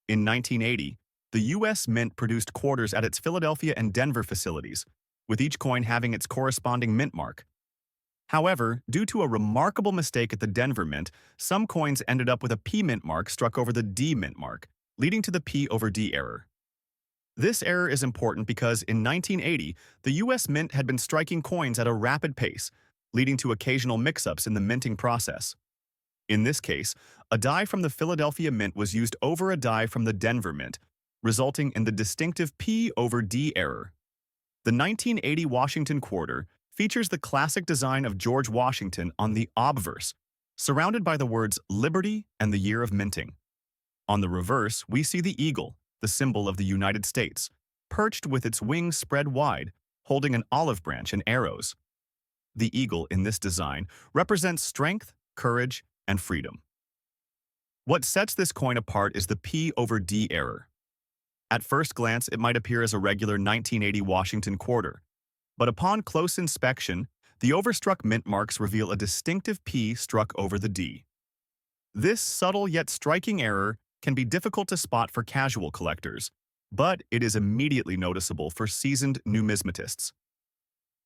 In 1980, The U.S. Mint produced quarters at its Philadelphia and Denver facilities, with each coin having its corresponding mint mark. However, due to a remarkable mistake at the Denver Mint, some coins ended up with a P mint mark struck over the D mint mark, leading to the P over D error. This error is important because in 1980, the U.S. Mint had been striking coins at a rapid pace, leading to occasional mix-ups in the minting process. In this case, a die from the Philadelphia Mint was used over a die from the Denver Mint, resulting in the distinctive P over D error. The 1980 Washington quarter features the classic design of George Washington on the obverse, surrounded by the words Liberty and the Year of Minting. On the reverse, we see the eagle, the symbol of the United States, perched with its wings spread wide, holding an olive branch and arrows. The eagle in this design represents strength, courage, and freedom. What sets this coin apart is the P over D error. At first glance, it might appear as a regular 1980 Washington quarter, but upon close inspection, the overstruck mint marks reveal a distinctive P struck over the D. This subtle yet striking error can be difficult to spot for casual collectors, but it is immediately noticeable for seasoned numismatists.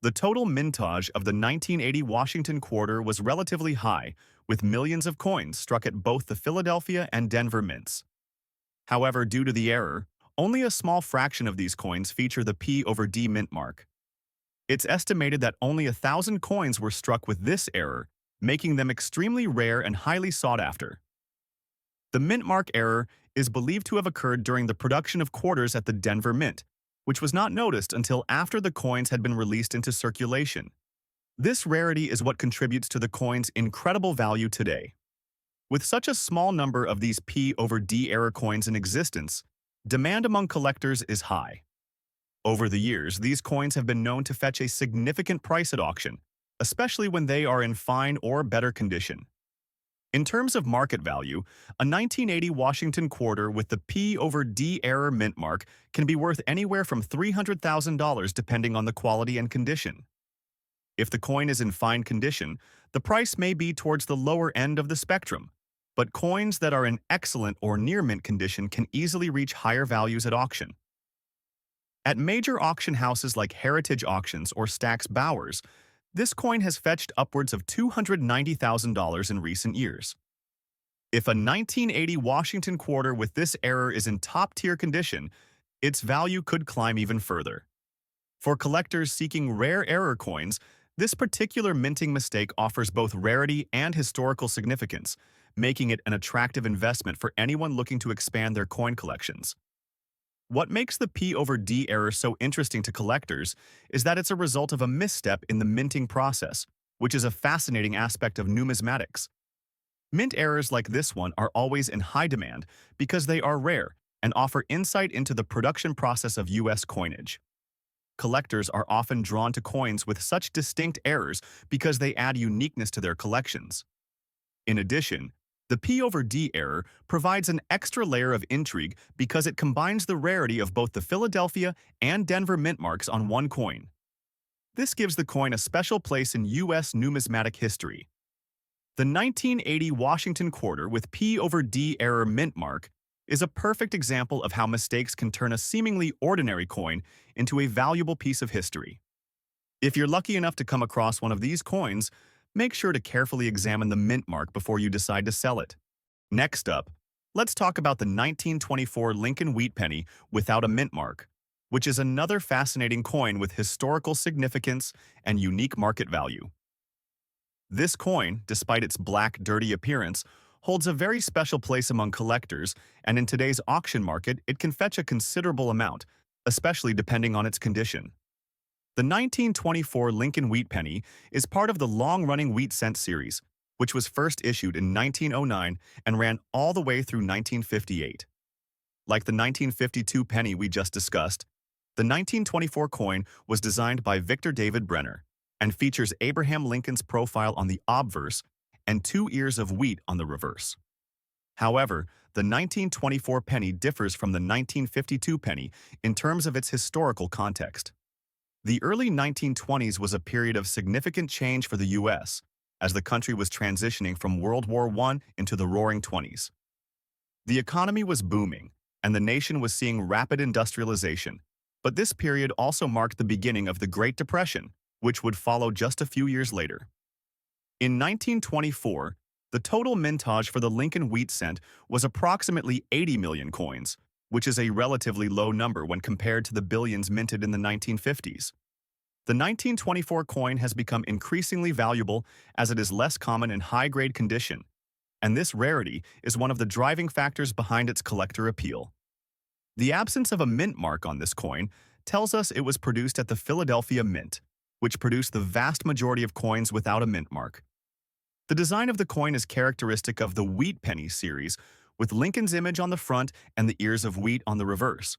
The total mintage of the 1980 Washington quarter was relatively high, with millions of coins struck at both the Philadelphia and Denver mints. However, due to the error, only a small fraction of these coins feature the P over D mint mark. It's estimated that only 1,000 coins were struck with this error, making them extremely rare and highly sought after. The mint mark error is believed to have occurred during the production of quarters at the Denver Mint, which was not noticed until after the coins had been released into circulation. This rarity is what contributes to the coin's incredible value today. With such a small number of these P over D error coins in existence, demand among collectors is high. Over the years, these coins have been known to fetch a significant price at auction, especially when they are in fine or better condition. In terms of market value, a 1980 Washington quarter with the P over D error mint mark can be worth anywhere from $300,000 depending on the quality and condition. If the coin is in fine condition, the price may be towards the lower end of the spectrum, but coins that are in excellent or near mint condition can easily reach higher values at auction. At major auction houses like Heritage Auctions or Stack's Bowers, this coin has fetched upwards of $290,000 in recent years. If a 1980 Washington quarter with this error is in top-tier condition, its value could climb even further. For collectors seeking rare error coins, this particular minting mistake offers both rarity and historical significance, making it an attractive investment for anyone looking to expand their coin collections. What makes the P over D error so interesting to collectors is that it's a result of a misstep in the minting process, which is a fascinating aspect of numismatics. Mint errors like this one are always in high demand because they are rare and offer insight into the production process of U.S. coinage. Collectors are often drawn to coins with such distinct errors because they add uniqueness to their collections. In addition, the P over D error provides an extra layer of intrigue because it combines the rarity of both the Philadelphia and Denver mint marks on one coin. This gives the coin a special place in U.S. numismatic history. The 1980 Washington quarter with P over D error mint mark is a perfect example of how mistakes can turn a seemingly ordinary coin into a valuable piece of history. If you're lucky enough to come across one of these coins, make sure to carefully examine the mint mark before you decide to sell it. Next up, let's talk about the 1924 Lincoln Wheat Penny without a mint mark, which is another fascinating coin with historical significance and unique market value. This coin, despite its black, dirty appearance, holds a very special place among collectors, and in today's auction market, it can fetch a considerable amount, especially depending on its condition. The 1924 Lincoln Wheat Penny is part of the long-running Wheat Cent series, which was first issued in 1909 and ran all the way through 1958. Like the 1952 penny we just discussed, the 1924 coin was designed by Victor David Brenner and features Abraham Lincoln's profile on the obverse and 2 ears of wheat on the reverse. However, the 1924 penny differs from the 1952 penny in terms of its historical context. The early 1920s was a period of significant change for the U.S., as the country was transitioning from World War I into the Roaring '20s. The economy was booming, and the nation was seeing rapid industrialization. But this period also marked the beginning of the Great Depression, which would follow just a few years later. In 1924, the total mintage for the Lincoln wheat cent was approximately 80 million coins, which is a relatively low number when compared to the billions minted in the 1950s. The 1924 coin has become increasingly valuable as it is less common in high-grade condition, and this rarity is one of the driving factors behind its collector appeal. The absence of a mint mark on this coin tells us it was produced at the Philadelphia Mint, which produced the vast majority of coins without a mint mark. The design of the coin is characteristic of the wheat penny series, with Lincoln's image on the front and the ears of wheat on the reverse.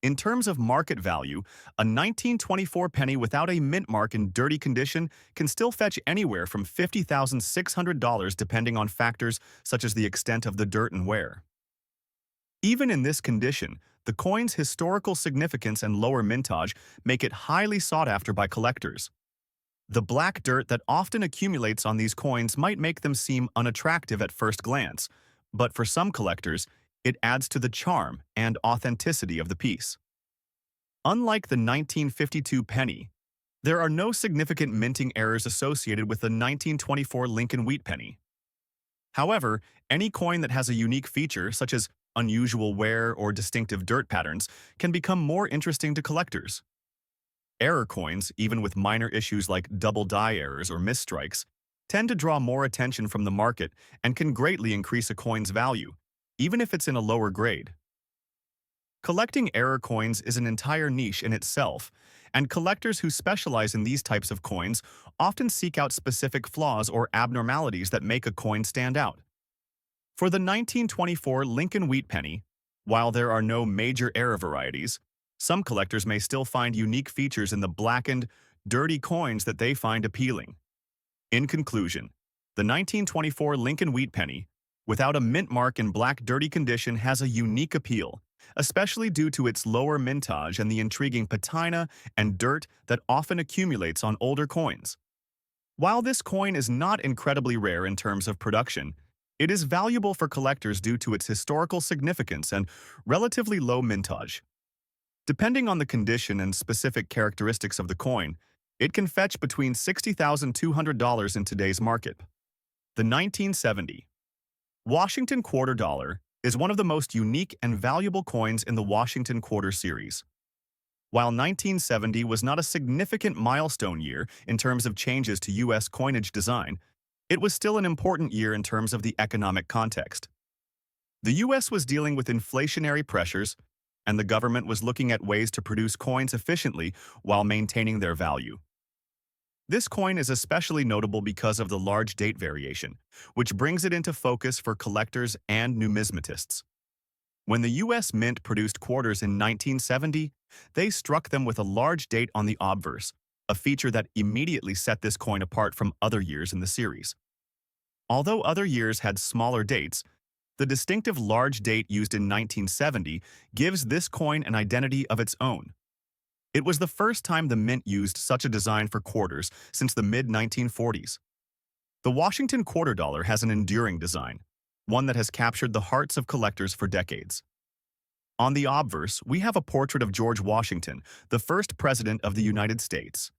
In terms of market value, a 1924 penny without a mint mark in dirty condition can still fetch anywhere from $50,600 depending on factors such as the extent of the dirt and wear. Even in this condition, the coin's historical significance and lower mintage make it highly sought after by collectors. The black dirt that often accumulates on these coins might make them seem unattractive at first glance, but for some collectors, it adds to the charm and authenticity of the piece. Unlike the 1952 penny, there are no significant minting errors associated with the 1924 Lincoln wheat penny. However, any coin that has a unique feature, such as unusual wear or distinctive dirt patterns, can become more interesting to collectors. Error coins, even with minor issues like double die errors or misstrikes, tend to draw more attention from the market and can greatly increase a coin's value, even if it's in a lower grade. Collecting error coins is an entire niche in itself, and collectors who specialize in these types of coins often seek out specific flaws or abnormalities that make a coin stand out. For the 1924 Lincoln wheat penny, while there are no major error varieties, some collectors may still find unique features in the blackened, dirty coins that they find appealing. In conclusion, the 1924 Lincoln wheat penny, without a mint mark in black dirty condition, has a unique appeal, especially due to its lower mintage and the intriguing patina and dirt that often accumulates on older coins. While this coin is not incredibly rare in terms of production, it is valuable for collectors due to its historical significance and relatively low mintage. Depending on the condition and specific characteristics of the coin, it can fetch between $60,200 in today's market. The 1970 Washington Quarter Dollar is one of the most unique and valuable coins in the Washington Quarter series. While 1970 was not a significant milestone year in terms of changes to U.S. coinage design, it was still an important year in terms of the economic context. The U.S. was dealing with inflationary pressures, and the government was looking at ways to produce coins efficiently while maintaining their value. This coin is especially notable because of the large date variation, which brings it into focus for collectors and numismatists. When the U.S. Mint produced quarters in 1970, they struck them with a large date on the obverse, a feature that immediately set this coin apart from other years in the series. Although other years had smaller dates, the distinctive large date used in 1970 gives this coin an identity of its own. It was the first time the Mint used such a design for quarters since the mid-1940s. The Washington Quarter Dollar has an enduring design, one that has captured the hearts of collectors for decades. On the obverse, we have a portrait of George Washington, the first President of the United States.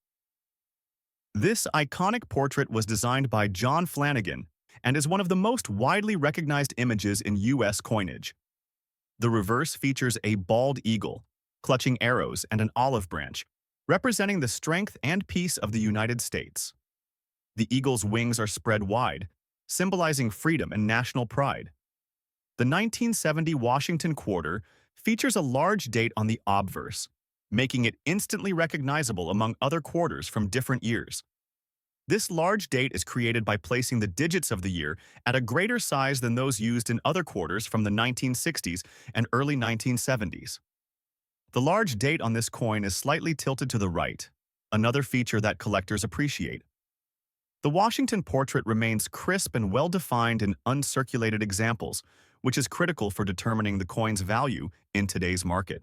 This iconic portrait was designed by John Flanagan and is one of the most widely recognized images in U.S. coinage. The reverse features a bald eagle, clutching arrows and an olive branch, representing the strength and peace of the United States. The eagle's wings are spread wide, symbolizing freedom and national pride. The 1970 Washington Quarter features a large date on the obverse, making it instantly recognizable among other quarters from different years. This large date is created by placing the digits of the year at a greater size than those used in other quarters from the 1960s and early 1970s. The large date on this coin is slightly tilted to the right, another feature that collectors appreciate. The Washington portrait remains crisp and well-defined in uncirculated examples, which is critical for determining the coin's value in today's market.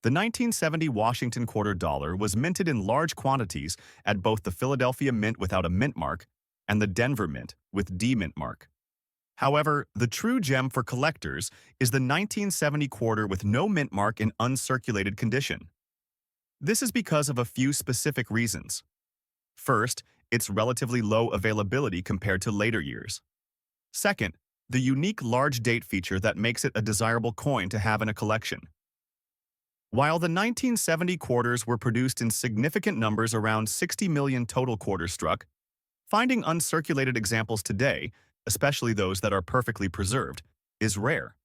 The 1970 Washington Quarter Dollar was minted in large quantities at both the Philadelphia Mint without a mint mark and the Denver Mint with D mint mark. However, the true gem for collectors is the 1970 quarter with no mint mark in uncirculated condition. This is because of a few specific reasons. First, its relatively low availability compared to later years. Second, the unique large date feature that makes it a desirable coin to have in a collection. While the 1970 quarters were produced in significant numbers, around 60 million total quarters struck, finding uncirculated examples today, especially those that are perfectly preserved, is rare.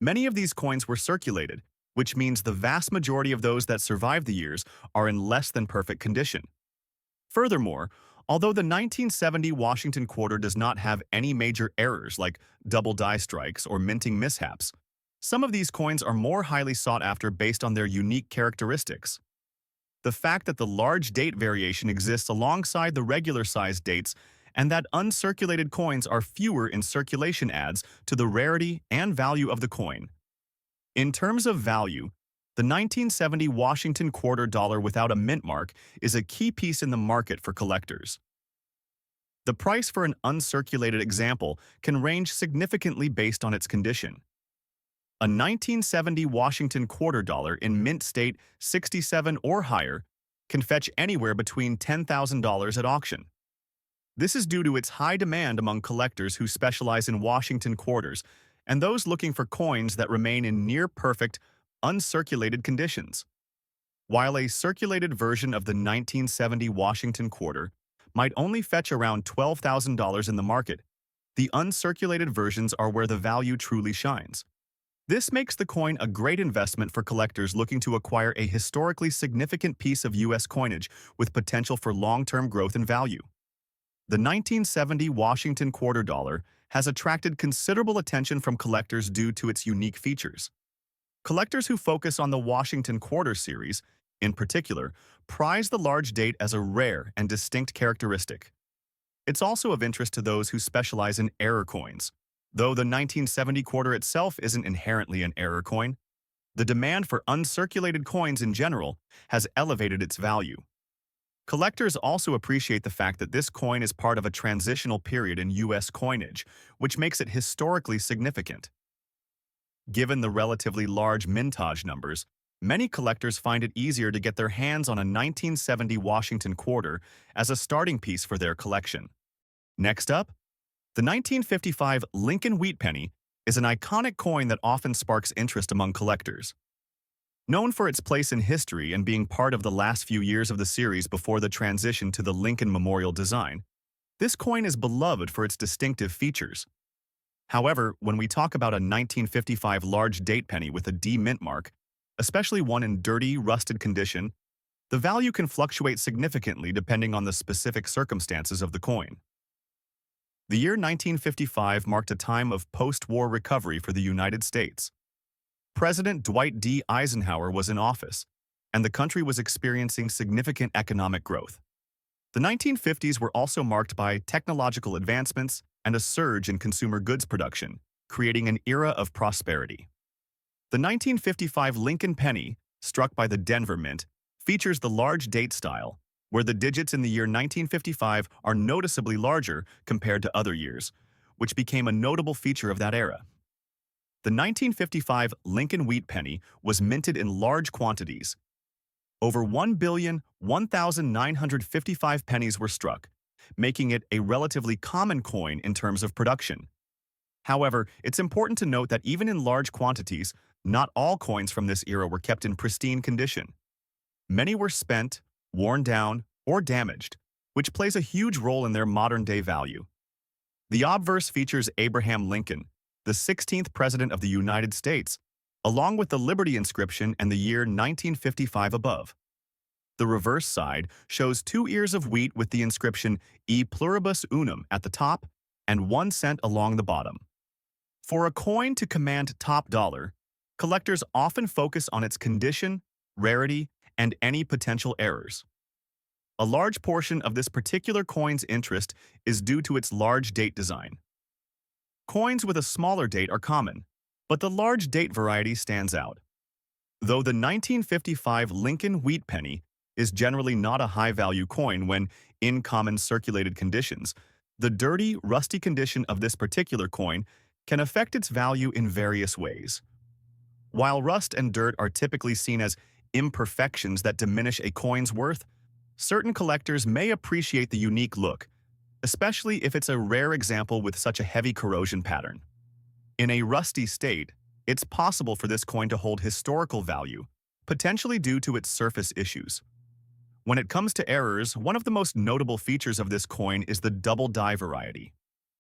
Many of these coins were circulated, which means the vast majority of those that survived the years are in less than perfect condition. Furthermore, although the 1970 Washington quarter does not have any major errors like double die strikes or minting mishaps, some of these coins are more highly sought after based on their unique characteristics. The fact that the large date variation exists alongside the regular-sized dates and that uncirculated coins are fewer in circulation adds to the rarity and value of the coin. In terms of value, the 1970 Washington quarter dollar without a mint mark is a key piece in the market for collectors. The price for an uncirculated example can range significantly based on its condition. A 1970 Washington quarter dollar in mint state 67 or higher can fetch anywhere between $10,000 at auction. This is due to its high demand among collectors who specialize in Washington quarters and those looking for coins that remain in near-perfect, uncirculated conditions. While a circulated version of the 1970 Washington quarter might only fetch around $12,000 in the market, the uncirculated versions are where the value truly shines. This makes the coin a great investment for collectors looking to acquire a historically significant piece of U.S. coinage with potential for long-term growth and value. The 1970 Washington quarter dollar has attracted considerable attention from collectors due to its unique features. Collectors who focus on the Washington quarter series, in particular, prize the large date as a rare and distinct characteristic. It's also of interest to those who specialize in error coins. Though the 1970 quarter itself isn't inherently an error coin, the demand for uncirculated coins in general has elevated its value. Collectors also appreciate the fact that this coin is part of a transitional period in U.S. coinage, which makes it historically significant. Given the relatively large mintage numbers, many collectors find it easier to get their hands on a 1970 Washington quarter as a starting piece for their collection. Next up, the 1955 Lincoln Wheat Penny is an iconic coin that often sparks interest among collectors. Known for its place in history and being part of the last few years of the series before the transition to the Lincoln Memorial design, this coin is beloved for its distinctive features. However, when we talk about a 1955 large date penny with a D mint mark, especially one in dirty, rusted condition, the value can fluctuate significantly depending on the specific circumstances of the coin. The year 1955 marked a time of post-war recovery for the United States. President Dwight D. Eisenhower was in office, and the country was experiencing significant economic growth. The 1950s were also marked by technological advancements and a surge in consumer goods production, creating an era of prosperity. The 1955 Lincoln Penny, struck by the Denver Mint, features the large date style, where the digits in the year 1955 are noticeably larger compared to other years, which became a notable feature of that era. The 1955 Lincoln Wheat Penny was minted in large quantities. Over 1,001,955 pennies were struck, making it a relatively common coin in terms of production. However, it's important to note that even in large quantities, not all coins from this era were kept in pristine condition. Many were spent, worn down, or damaged, which plays a huge role in their modern-day value. The obverse features Abraham Lincoln, the 16th President of the United States, along with the Liberty inscription and the year 1955 above. The reverse side shows 2 ears of wheat with the inscription E pluribus unum at the top and 1 cent along the bottom. For a coin to command top dollar, collectors often focus on its condition, rarity, and any potential errors. A large portion of this particular coin's interest is due to its large date design. Coins with a smaller date are common, but the large date variety stands out. Though the 1955 Lincoln Wheat Penny is generally not a high-value coin when in common circulated conditions, The dirty, rusty condition of this particular coin can affect its value in various ways. While rust and dirt are typically seen as imperfections that diminish a coin's worth, certain collectors may appreciate the unique look, especially if it's a rare example with such a heavy corrosion pattern. In a rusty state, it's possible for this coin to hold historical value, potentially due to its surface issues. When it comes to errors, one of the most notable features of this coin is the double die variety,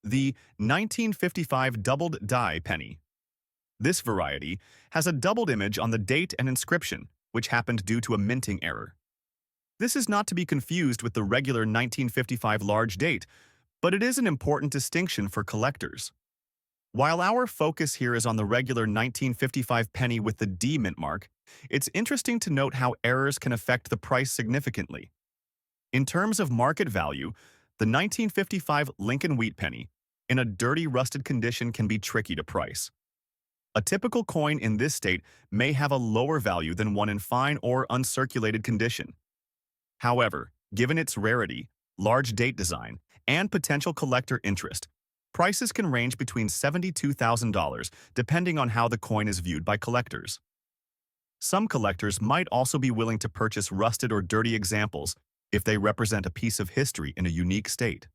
the 1955 doubled die penny. This variety has a doubled image on the date and inscription, which happened due to a minting error. This is not to be confused with the regular 1955 large date, but it is an important distinction for collectors. While our focus here is on the regular 1955 penny with the D mint mark, it's interesting to note how errors can affect the price significantly. In terms of market value, the 1955 Lincoln wheat penny, in a dirty, rusted condition, can be tricky to price. A typical coin in this state may have a lower value than one in fine or uncirculated condition. However, given its rarity, large date design, and potential collector interest, prices can range between $72,000 depending on how the coin is viewed by collectors. Some collectors might also be willing to purchase rusted or dirty examples if they represent a piece of history in a unique state.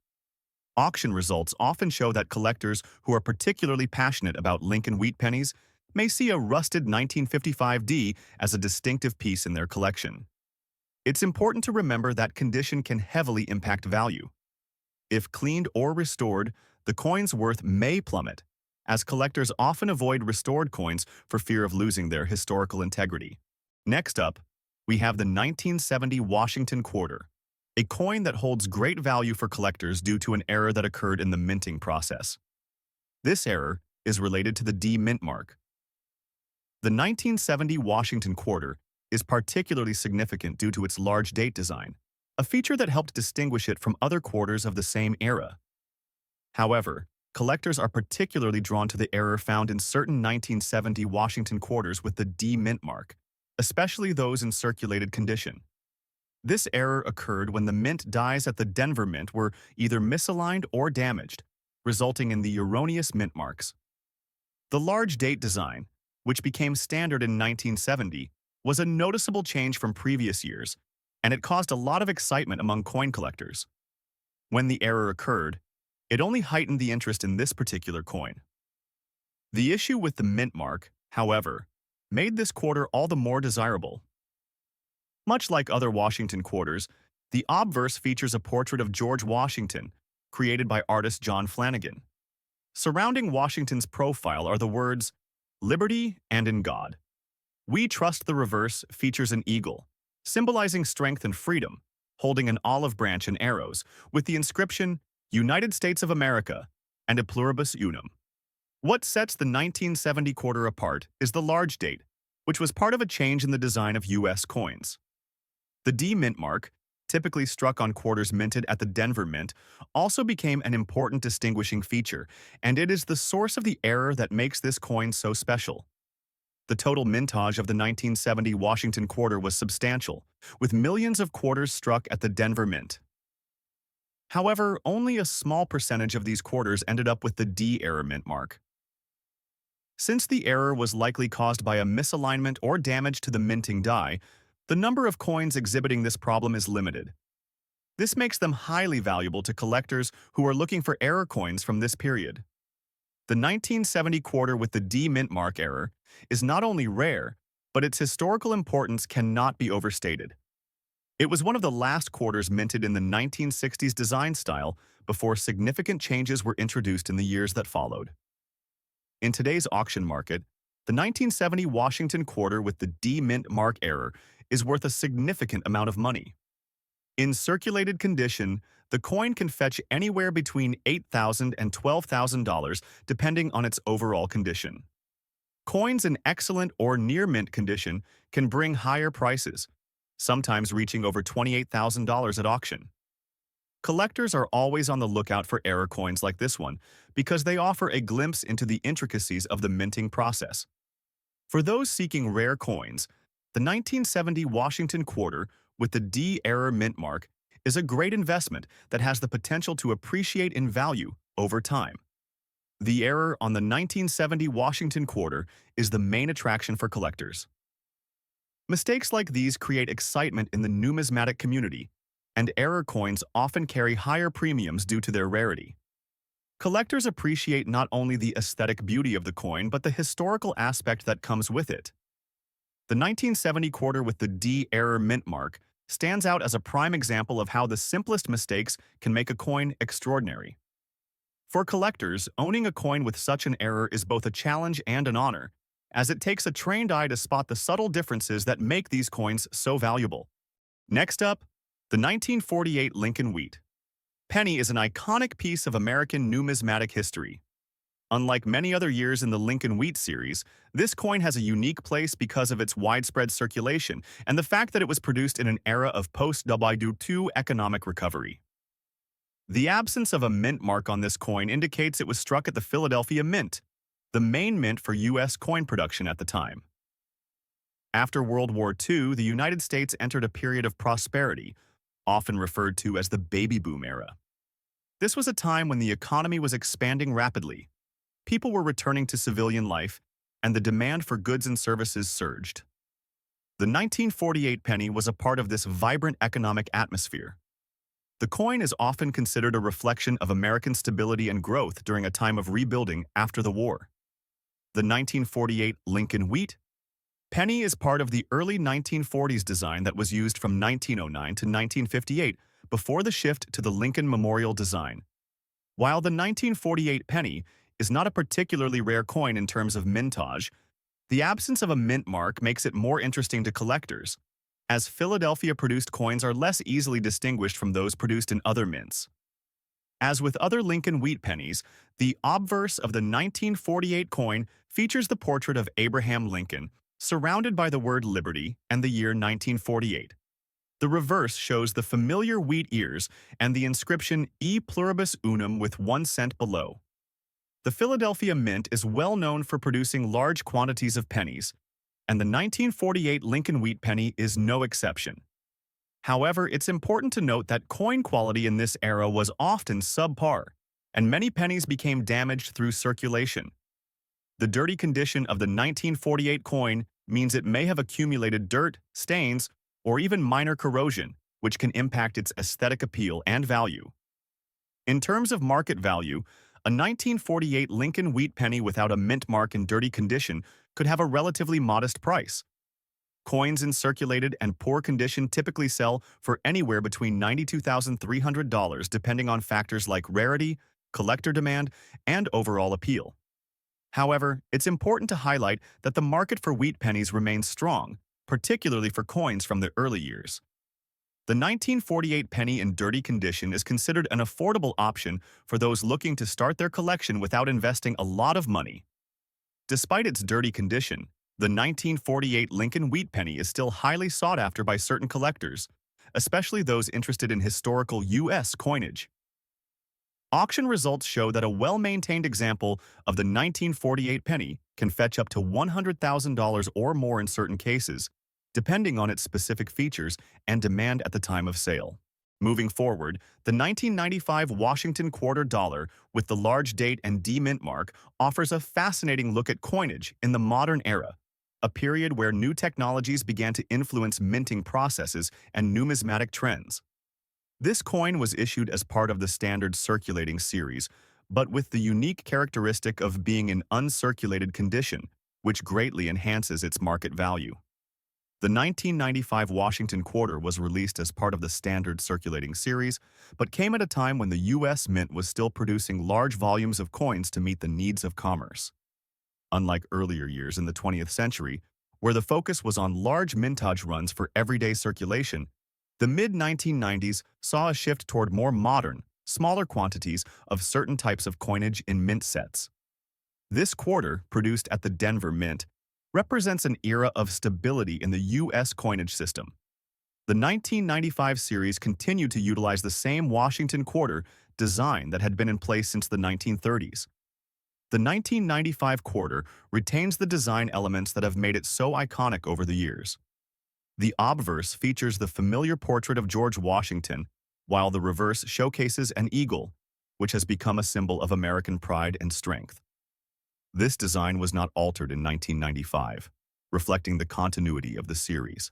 Auction results often show that collectors who are particularly passionate about Lincoln wheat pennies may see a rusted 1955D as a distinctive piece in their collection. It's important to remember that condition can heavily impact value. If cleaned or restored, the coin's worth may plummet, as collectors often avoid restored coins for fear of losing their historical integrity. Next up, we have the 1970 Washington quarter, a coin that holds great value for collectors due to an error that occurred in the minting process. This error is related to the D mint mark. The 1970 Washington quarter is particularly significant due to its large date design, a feature that helped distinguish it from other quarters of the same era. However, collectors are particularly drawn to the error found in certain 1970 Washington quarters with the D mint mark, especially those in circulated condition. This error occurred when the mint dies at the Denver Mint were either misaligned or damaged, resulting in the erroneous mint marks. The large date design, which became standard in 1970, was a noticeable change from previous years, and it caused a lot of excitement among coin collectors. When the error occurred, it only heightened the interest in this particular coin. The issue with the mint mark, however, made this quarter all the more desirable. Much like other Washington quarters, the obverse features a portrait of George Washington, created by artist John Flanagan. Surrounding Washington's profile are the words, "Liberty and in God." "We trust." The reverse features an eagle, symbolizing strength and freedom, holding an olive branch and arrows, with the inscription, "United States of America," and a pluribus unum. What sets the 1970 quarter apart is the large date, which was part of a change in the design of U.S. coins. The D mint mark, typically struck on quarters minted at the Denver Mint, also became an important distinguishing feature, and it is the source of the error that makes this coin so special. The total mintage of the 1970 Washington quarter was substantial, with millions of quarters struck at the Denver Mint. However, only a small percentage of these quarters ended up with the D error mint mark. Since the error was likely caused by a misalignment or damage to the minting die, the number of coins exhibiting this problem is limited. This makes them highly valuable to collectors who are looking for error coins from this period. The 1970 quarter with the D mint mark error is not only rare, but its historical importance cannot be overstated. It was one of the last quarters minted in the 1960s design style before significant changes were introduced in the years that followed. In today's auction market, the 1970 Washington quarter with the D mint mark error is worth a significant amount of money. In circulated condition, the coin can fetch anywhere between $8,000 and $12,000 depending on its overall condition. Coins in excellent or near mint condition can bring higher prices, sometimes reaching over $28,000 at auction. Collectors are always on the lookout for error coins like this one because they offer a glimpse into the intricacies of the minting process. For those seeking rare coins, the 1970 Washington quarter with the D error mint mark is a great investment that has the potential to appreciate in value over time. The error on the 1970 Washington quarter is the main attraction for collectors. Mistakes like these create excitement in the numismatic community, and error coins often carry higher premiums due to their rarity. Collectors appreciate not only the aesthetic beauty of the coin but the historical aspect that comes with it. The 1970 quarter with the D error mint mark stands out as a prime example of how the simplest mistakes can make a coin extraordinary. For collectors, owning a coin with such an error is both a challenge and an honor, as it takes a trained eye to spot the subtle differences that make these coins so valuable. Next up, the 1948 Lincoln Wheat. Penny is an iconic piece of American numismatic history. Unlike many other years in the Lincoln Wheat series, this coin has a unique place because of its widespread circulation and the fact that it was produced in an era of post-World War II economic recovery. The absence of a mint mark on this coin indicates it was struck at the Philadelphia Mint, the main mint for U.S. coin production at the time. After World War II, the United States entered a period of prosperity, often referred to as the baby boom era. This was a time when the economy was expanding rapidly, people were returning to civilian life, and the demand for goods and services surged. The 1948 penny was a part of this vibrant economic atmosphere. The coin is often considered a reflection of American stability and growth during a time of rebuilding after the war. The 1948 Lincoln Wheat penny is part of the early 1940s design that was used from 1909 to 1958 before the shift to the Lincoln Memorial design. While the 1948 penny is not a particularly rare coin in terms of mintage, the absence of a mint mark makes it more interesting to collectors, as Philadelphia-produced coins are less easily distinguished from those produced in other mints. As with other Lincoln Wheat pennies, the obverse of the 1948 coin features the portrait of Abraham Lincoln, surrounded by the word Liberty and the year 1948. The reverse shows the familiar wheat ears and the inscription E pluribus unum with 1 cent below. The Philadelphia Mint is well known for producing large quantities of pennies, and the 1948 Lincoln Wheat penny is no exception. However, it's important to note that coin quality in this era was often subpar, and many pennies became damaged through circulation. The dirty condition of the 1948 coin means it may have accumulated dirt, stains, or even minor corrosion, which can impact its aesthetic appeal and value. In terms of market value, a 1948 Lincoln Wheat penny without a mint mark in dirty condition could have a relatively modest price. Coins in circulated and poor condition typically sell for anywhere between $92,300 depending on factors like rarity, collector demand, and overall appeal. However, it's important to highlight that the market for wheat pennies remains strong, particularly for coins from the early years. The 1948 penny in dirty condition is considered an affordable option for those looking to start their collection without investing a lot of money. Despite its dirty condition, the 1948 Lincoln Wheat penny is still highly sought after by certain collectors, especially those interested in historical U.S. coinage. Auction results show that a well-maintained example of the 1948 penny can fetch up to $100,000 or more in certain cases, depending on its specific features and demand at the time of sale. Moving forward, the 1995 Washington quarter dollar with the large date and D mint mark offers a fascinating look at coinage in the modern era, a period where new technologies began to influence minting processes and numismatic trends. This coin was issued as part of the standard circulating series, but with the unique characteristic of being in uncirculated condition, which greatly enhances its market value. The 1995 Washington quarter was released as part of the standard circulating series, but came at a time when the U.S. Mint was still producing large volumes of coins to meet the needs of commerce. Unlike earlier years in the 20th century, where the focus was on large mintage runs for everyday circulation, the mid-1990s saw a shift toward more modern, smaller quantities of certain types of coinage in mint sets. This quarter, produced at the Denver Mint, represents an era of stability in the U.S. coinage system. The 1995 series continued to utilize the same Washington quarter design that had been in place since the 1930s. The 1995 quarter retains the design elements that have made it so iconic over the years. The obverse features the familiar portrait of George Washington, while the reverse showcases an eagle, which has become a symbol of American pride and strength. This design was not altered in 1995, reflecting the continuity of the series.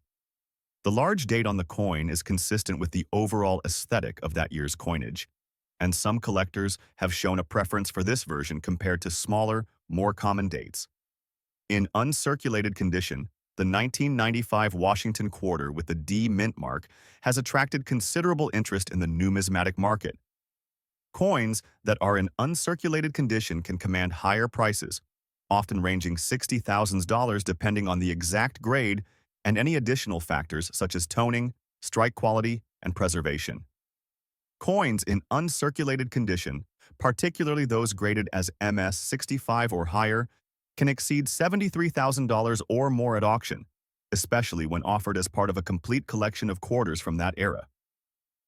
The large date on the coin is consistent with the overall aesthetic of that year's coinage, and some collectors have shown a preference for this version compared to smaller, more common dates. In uncirculated condition, the 1995 Washington quarter with the D mint mark has attracted considerable interest in the numismatic market. Coins that are in uncirculated condition can command higher prices, often ranging $60,000 depending on the exact grade and any additional factors such as toning, strike quality, and preservation. Coins in uncirculated condition, particularly those graded as MS 65 or higher, can exceed $73,000 or more at auction, especially when offered as part of a complete collection of quarters from that era.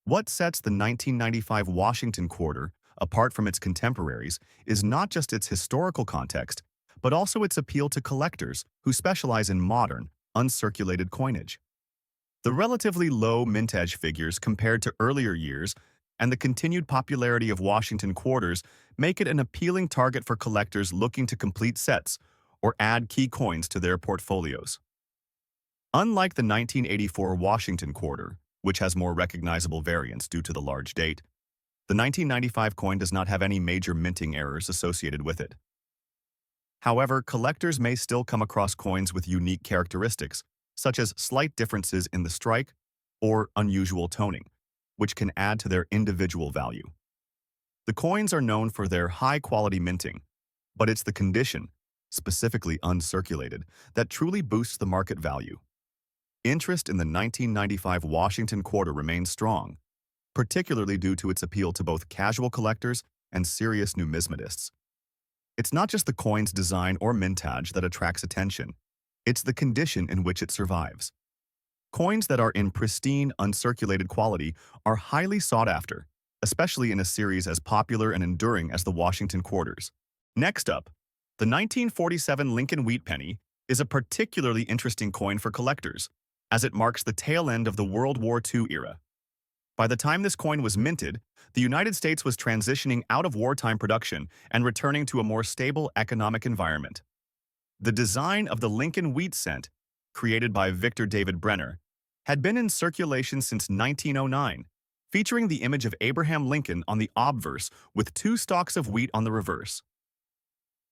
What sets the 1995 Washington quarter apart from its contemporaries is not just its historical context, but also its appeal to collectors who specialize in modern, uncirculated coinage. The relatively low mintage figures compared to earlier years and the continued popularity of Washington quarters make it an appealing target for collectors looking to complete sets or add key coins to their portfolios. Unlike the 1984 Washington quarter, which has more recognizable variants due to the large date, the 1995 coin does not have any major minting errors associated with it. However, collectors may still come across coins with unique characteristics, such as slight differences in the strike or unusual toning, which can add to their individual value. The coins are known for their high-quality minting, but it's the condition, specifically uncirculated, that truly boosts the market value. Interest in the 1995 Washington quarter remains strong, particularly due to its appeal to both casual collectors and serious numismatists. It's not just the coin's design or mintage that attracts attention, it's the condition in which it survives. Coins that are in pristine, uncirculated quality are highly sought after, especially in a series as popular and enduring as the Washington quarters. Next up, the 1947 Lincoln Wheat Penny is a particularly interesting coin for collectors, as it marks the tail end of the World War II era. By the time this coin was minted, the United States was transitioning out of wartime production and returning to a more stable economic environment. The design of the Lincoln Wheat Cent, created by Victor David Brenner, had been in circulation since 1909, featuring the image of Abraham Lincoln on the obverse with 2 stalks of wheat on the reverse.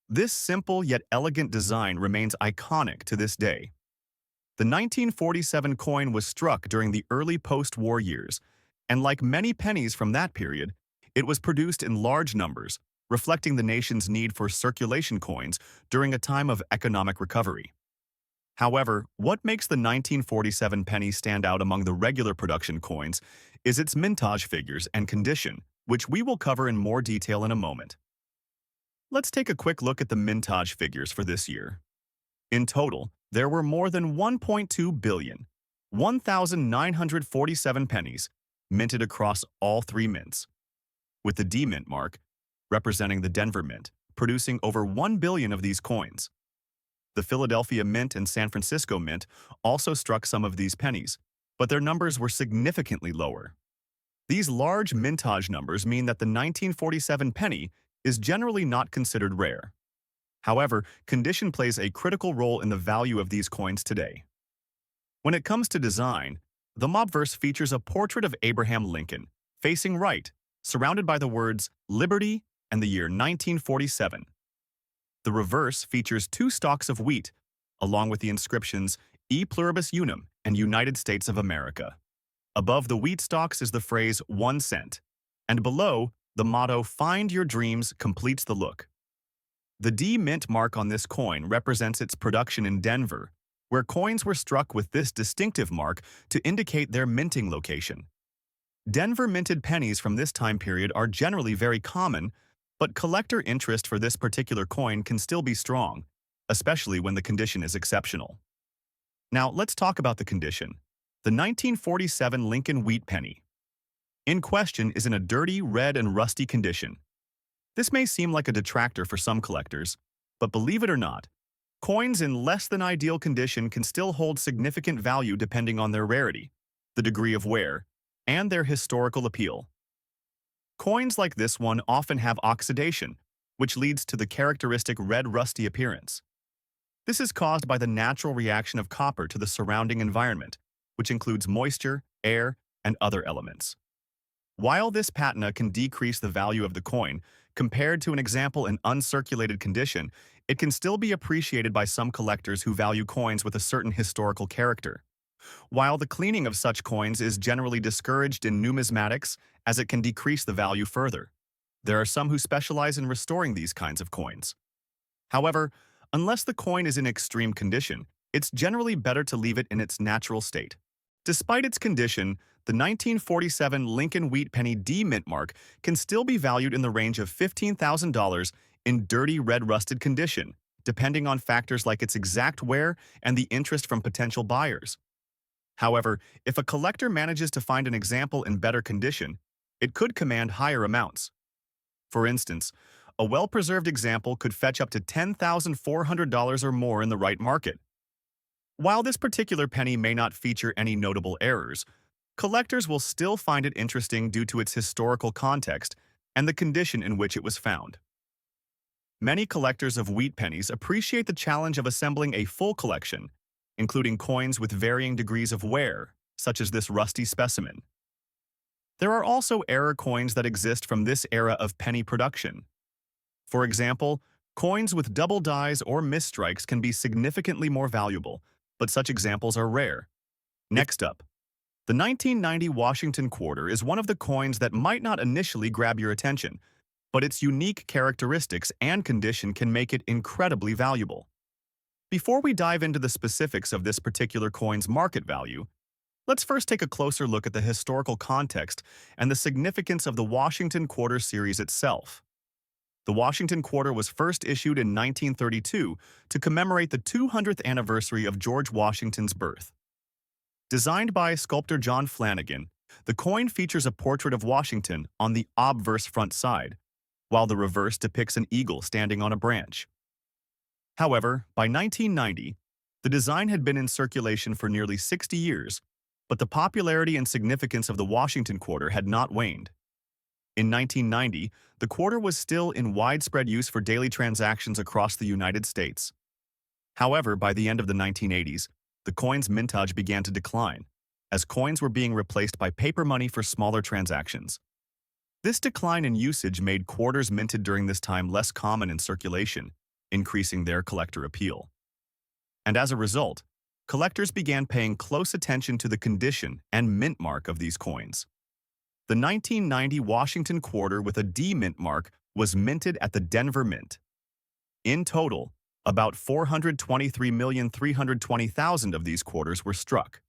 This simple yet elegant design remains iconic to this day. The 1947 coin was struck during the early post-war years, and like many pennies from that period, it was produced in large numbers, reflecting the nation's need for circulation coins during a time of economic recovery. However, what makes the 1947 penny stand out among the regular production coins is its mintage figures and condition, which we will cover in more detail in a moment. Let's take a quick look at the mintage figures for this year. In total, there were more than 1.2 billion, 1,947 pennies minted across all 3 mints, with the D mint mark, representing the Denver Mint, producing over 1 billion of these coins. The Philadelphia Mint and San Francisco Mint also struck some of these pennies, but their numbers were significantly lower. These large mintage numbers mean that the 1947 penny is generally not considered rare. However, condition plays a critical role in the value of these coins today. When it comes to design, the obverse features a portrait of Abraham Lincoln, facing right, surrounded by the words Liberty and the year 1947. The reverse features 2 stalks of wheat, along with the inscriptions E Pluribus Unum and United States of America. Above the wheat stalks is the phrase 1 cent, and below, the motto Find Your Dreams completes the look. The D mint mark on this coin represents its production in Denver, where coins were struck with this distinctive mark to indicate their minting location. Denver minted pennies from this time period are generally very common, but collector interest for this particular coin can still be strong, especially when the condition is exceptional. Now, let's talk about the condition. The 1947 Lincoln Wheat Penny. In question is in a dirty, red, and rusty condition. This may seem like a detractor for some collectors, but believe it or not, coins in less than ideal condition can still hold significant value depending on their rarity, the degree of wear, and their historical appeal. Coins like this one often have oxidation, which leads to the characteristic red rusty appearance. This is caused by the natural reaction of copper to the surrounding environment, which includes moisture, air, and other elements. While this patina can decrease the value of the coin, compared to an example in uncirculated condition, it can still be appreciated by some collectors who value coins with a certain historical character. While the cleaning of such coins is generally discouraged in numismatics as it can decrease the value further, there are some who specialize in restoring these kinds of coins. However, unless the coin is in extreme condition, it's generally better to leave it in its natural state. Despite its condition, the 1947 Lincoln Wheat Penny D mint mark can still be valued in the range of $15,000 in dirty red rusted condition, depending on factors like its exact wear and the interest from potential buyers. However, if a collector manages to find an example in better condition, it could command higher amounts. For instance, a well-preserved example could fetch up to $10,400 or more in the right market. While this particular penny may not feature any notable errors, collectors will still find it interesting due to its historical context and the condition in which it was found. Many collectors of wheat pennies appreciate the challenge of assembling a full collection, including coins with varying degrees of wear, such as this rusty specimen. There are also error coins that exist from this era of penny production. For example, coins with double dies or misstrikes can be significantly more valuable, but such examples are rare. Next up, the 1990 Washington quarter is one of the coins that might not initially grab your attention, but its unique characteristics and condition can make it incredibly valuable. Before we dive into the specifics of this particular coin's market value, let's first take a closer look at the historical context and the significance of the Washington Quarter series itself. The Washington Quarter was first issued in 1932 to commemorate the 200th anniversary of George Washington's birth. Designed by sculptor John Flanagan, the coin features a portrait of Washington on the obverse front side, while the reverse depicts an eagle standing on a branch. However, by 1990, the design had been in circulation for nearly 60 years, but the popularity and significance of the Washington Quarter had not waned. In 1990, the quarter was still in widespread use for daily transactions across the United States. However, by the end of the 1980s, the coin's mintage began to decline, as coins were being replaced by paper money for smaller transactions. This decline in usage made quarters minted during this time less common in circulation, increasing their collector appeal. And as a result, collectors began paying close attention to the condition and mint mark of these coins. The 1990 Washington Quarter with a D mint mark was minted at the Denver Mint. In total, about 423,320,000 of these quarters were struck.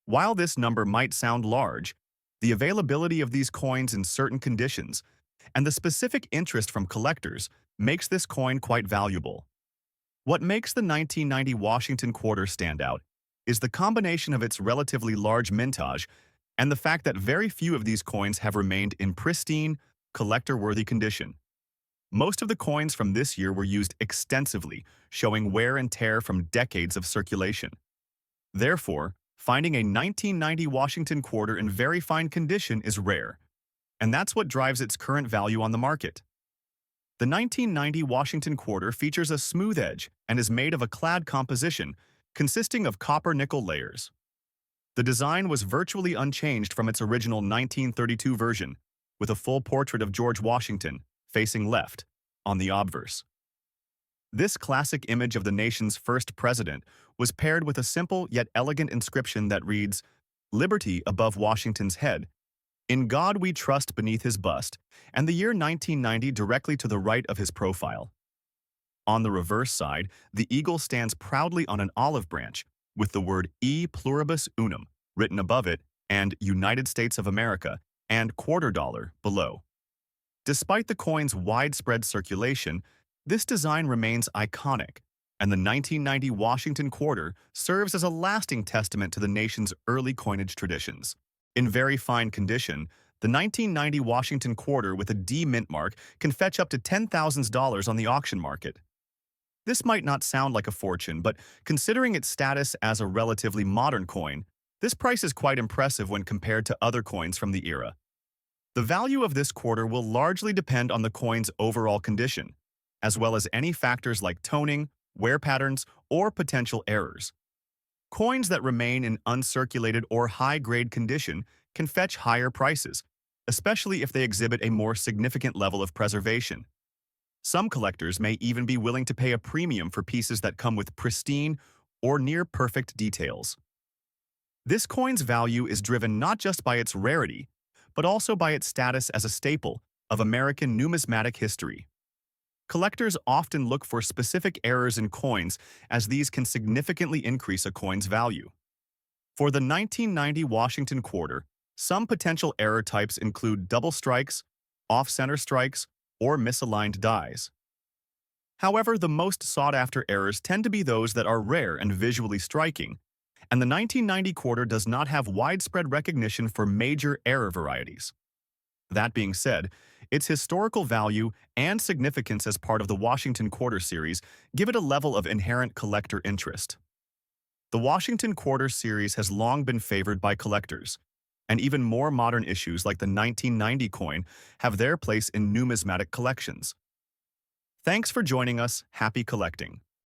While this number might sound large, the availability of these coins in certain conditions and the specific interest from collectors makes this coin quite valuable. What makes the 1990 Washington Quarter stand out is the combination of its relatively large mintage and the fact that very few of these coins have remained in pristine, collector-worthy condition. Most of the coins from this year were used extensively, showing wear and tear from decades of circulation. Therefore, finding a 1990 Washington Quarter in very fine condition is rare, and that's what drives its current value on the market. The 1990 Washington Quarter features a smooth edge and is made of a clad composition consisting of copper-nickel layers. The design was virtually unchanged from its original 1932 version, with a full portrait of George Washington, facing left, on the obverse. This classic image of the nation's first president was paired with a simple yet elegant inscription that reads, "Liberty above Washington's head, in God we trust" beneath his bust, and the year 1990 directly to the right of his profile. On the reverse side, the eagle stands proudly on an olive branch, with the word E pluribus unum written above it and United States of America and quarter dollar below. Despite the coin's widespread circulation, this design remains iconic, and the 1990 Washington Quarter serves as a lasting testament to the nation's early coinage traditions. In very fine condition, the 1990 Washington Quarter with a D mint mark can fetch up to $10,000 on the auction market. This might not sound like a fortune, but considering its status as a relatively modern coin, This price is quite impressive when compared to other coins from the era. The value of this quarter will largely depend on the coin's overall condition, as well as any factors like toning, wear patterns, or potential errors. Coins that remain in uncirculated or high-grade condition can fetch higher prices, especially if they exhibit a more significant level of preservation. Some collectors may even be willing to pay a premium for pieces that come with pristine or near-perfect details. This coin's value is driven not just by its rarity, but also by its status as a staple of American numismatic history. Collectors often look for specific errors in coins as these can significantly increase a coin's value. For the 1990 Washington quarter, some potential error types include double strikes, off-center strikes, or misaligned dies. However, the most sought-after errors tend to be those that are rare and visually striking, and the 1990 quarter does not have widespread recognition for major error varieties. That being said, its historical value and significance as part of the Washington Quarter series give it a level of inherent collector interest. The Washington Quarter series has long been favored by collectors, and even more modern issues like the 1990 coin have their place in numismatic collections. Thanks for joining us. Happy collecting!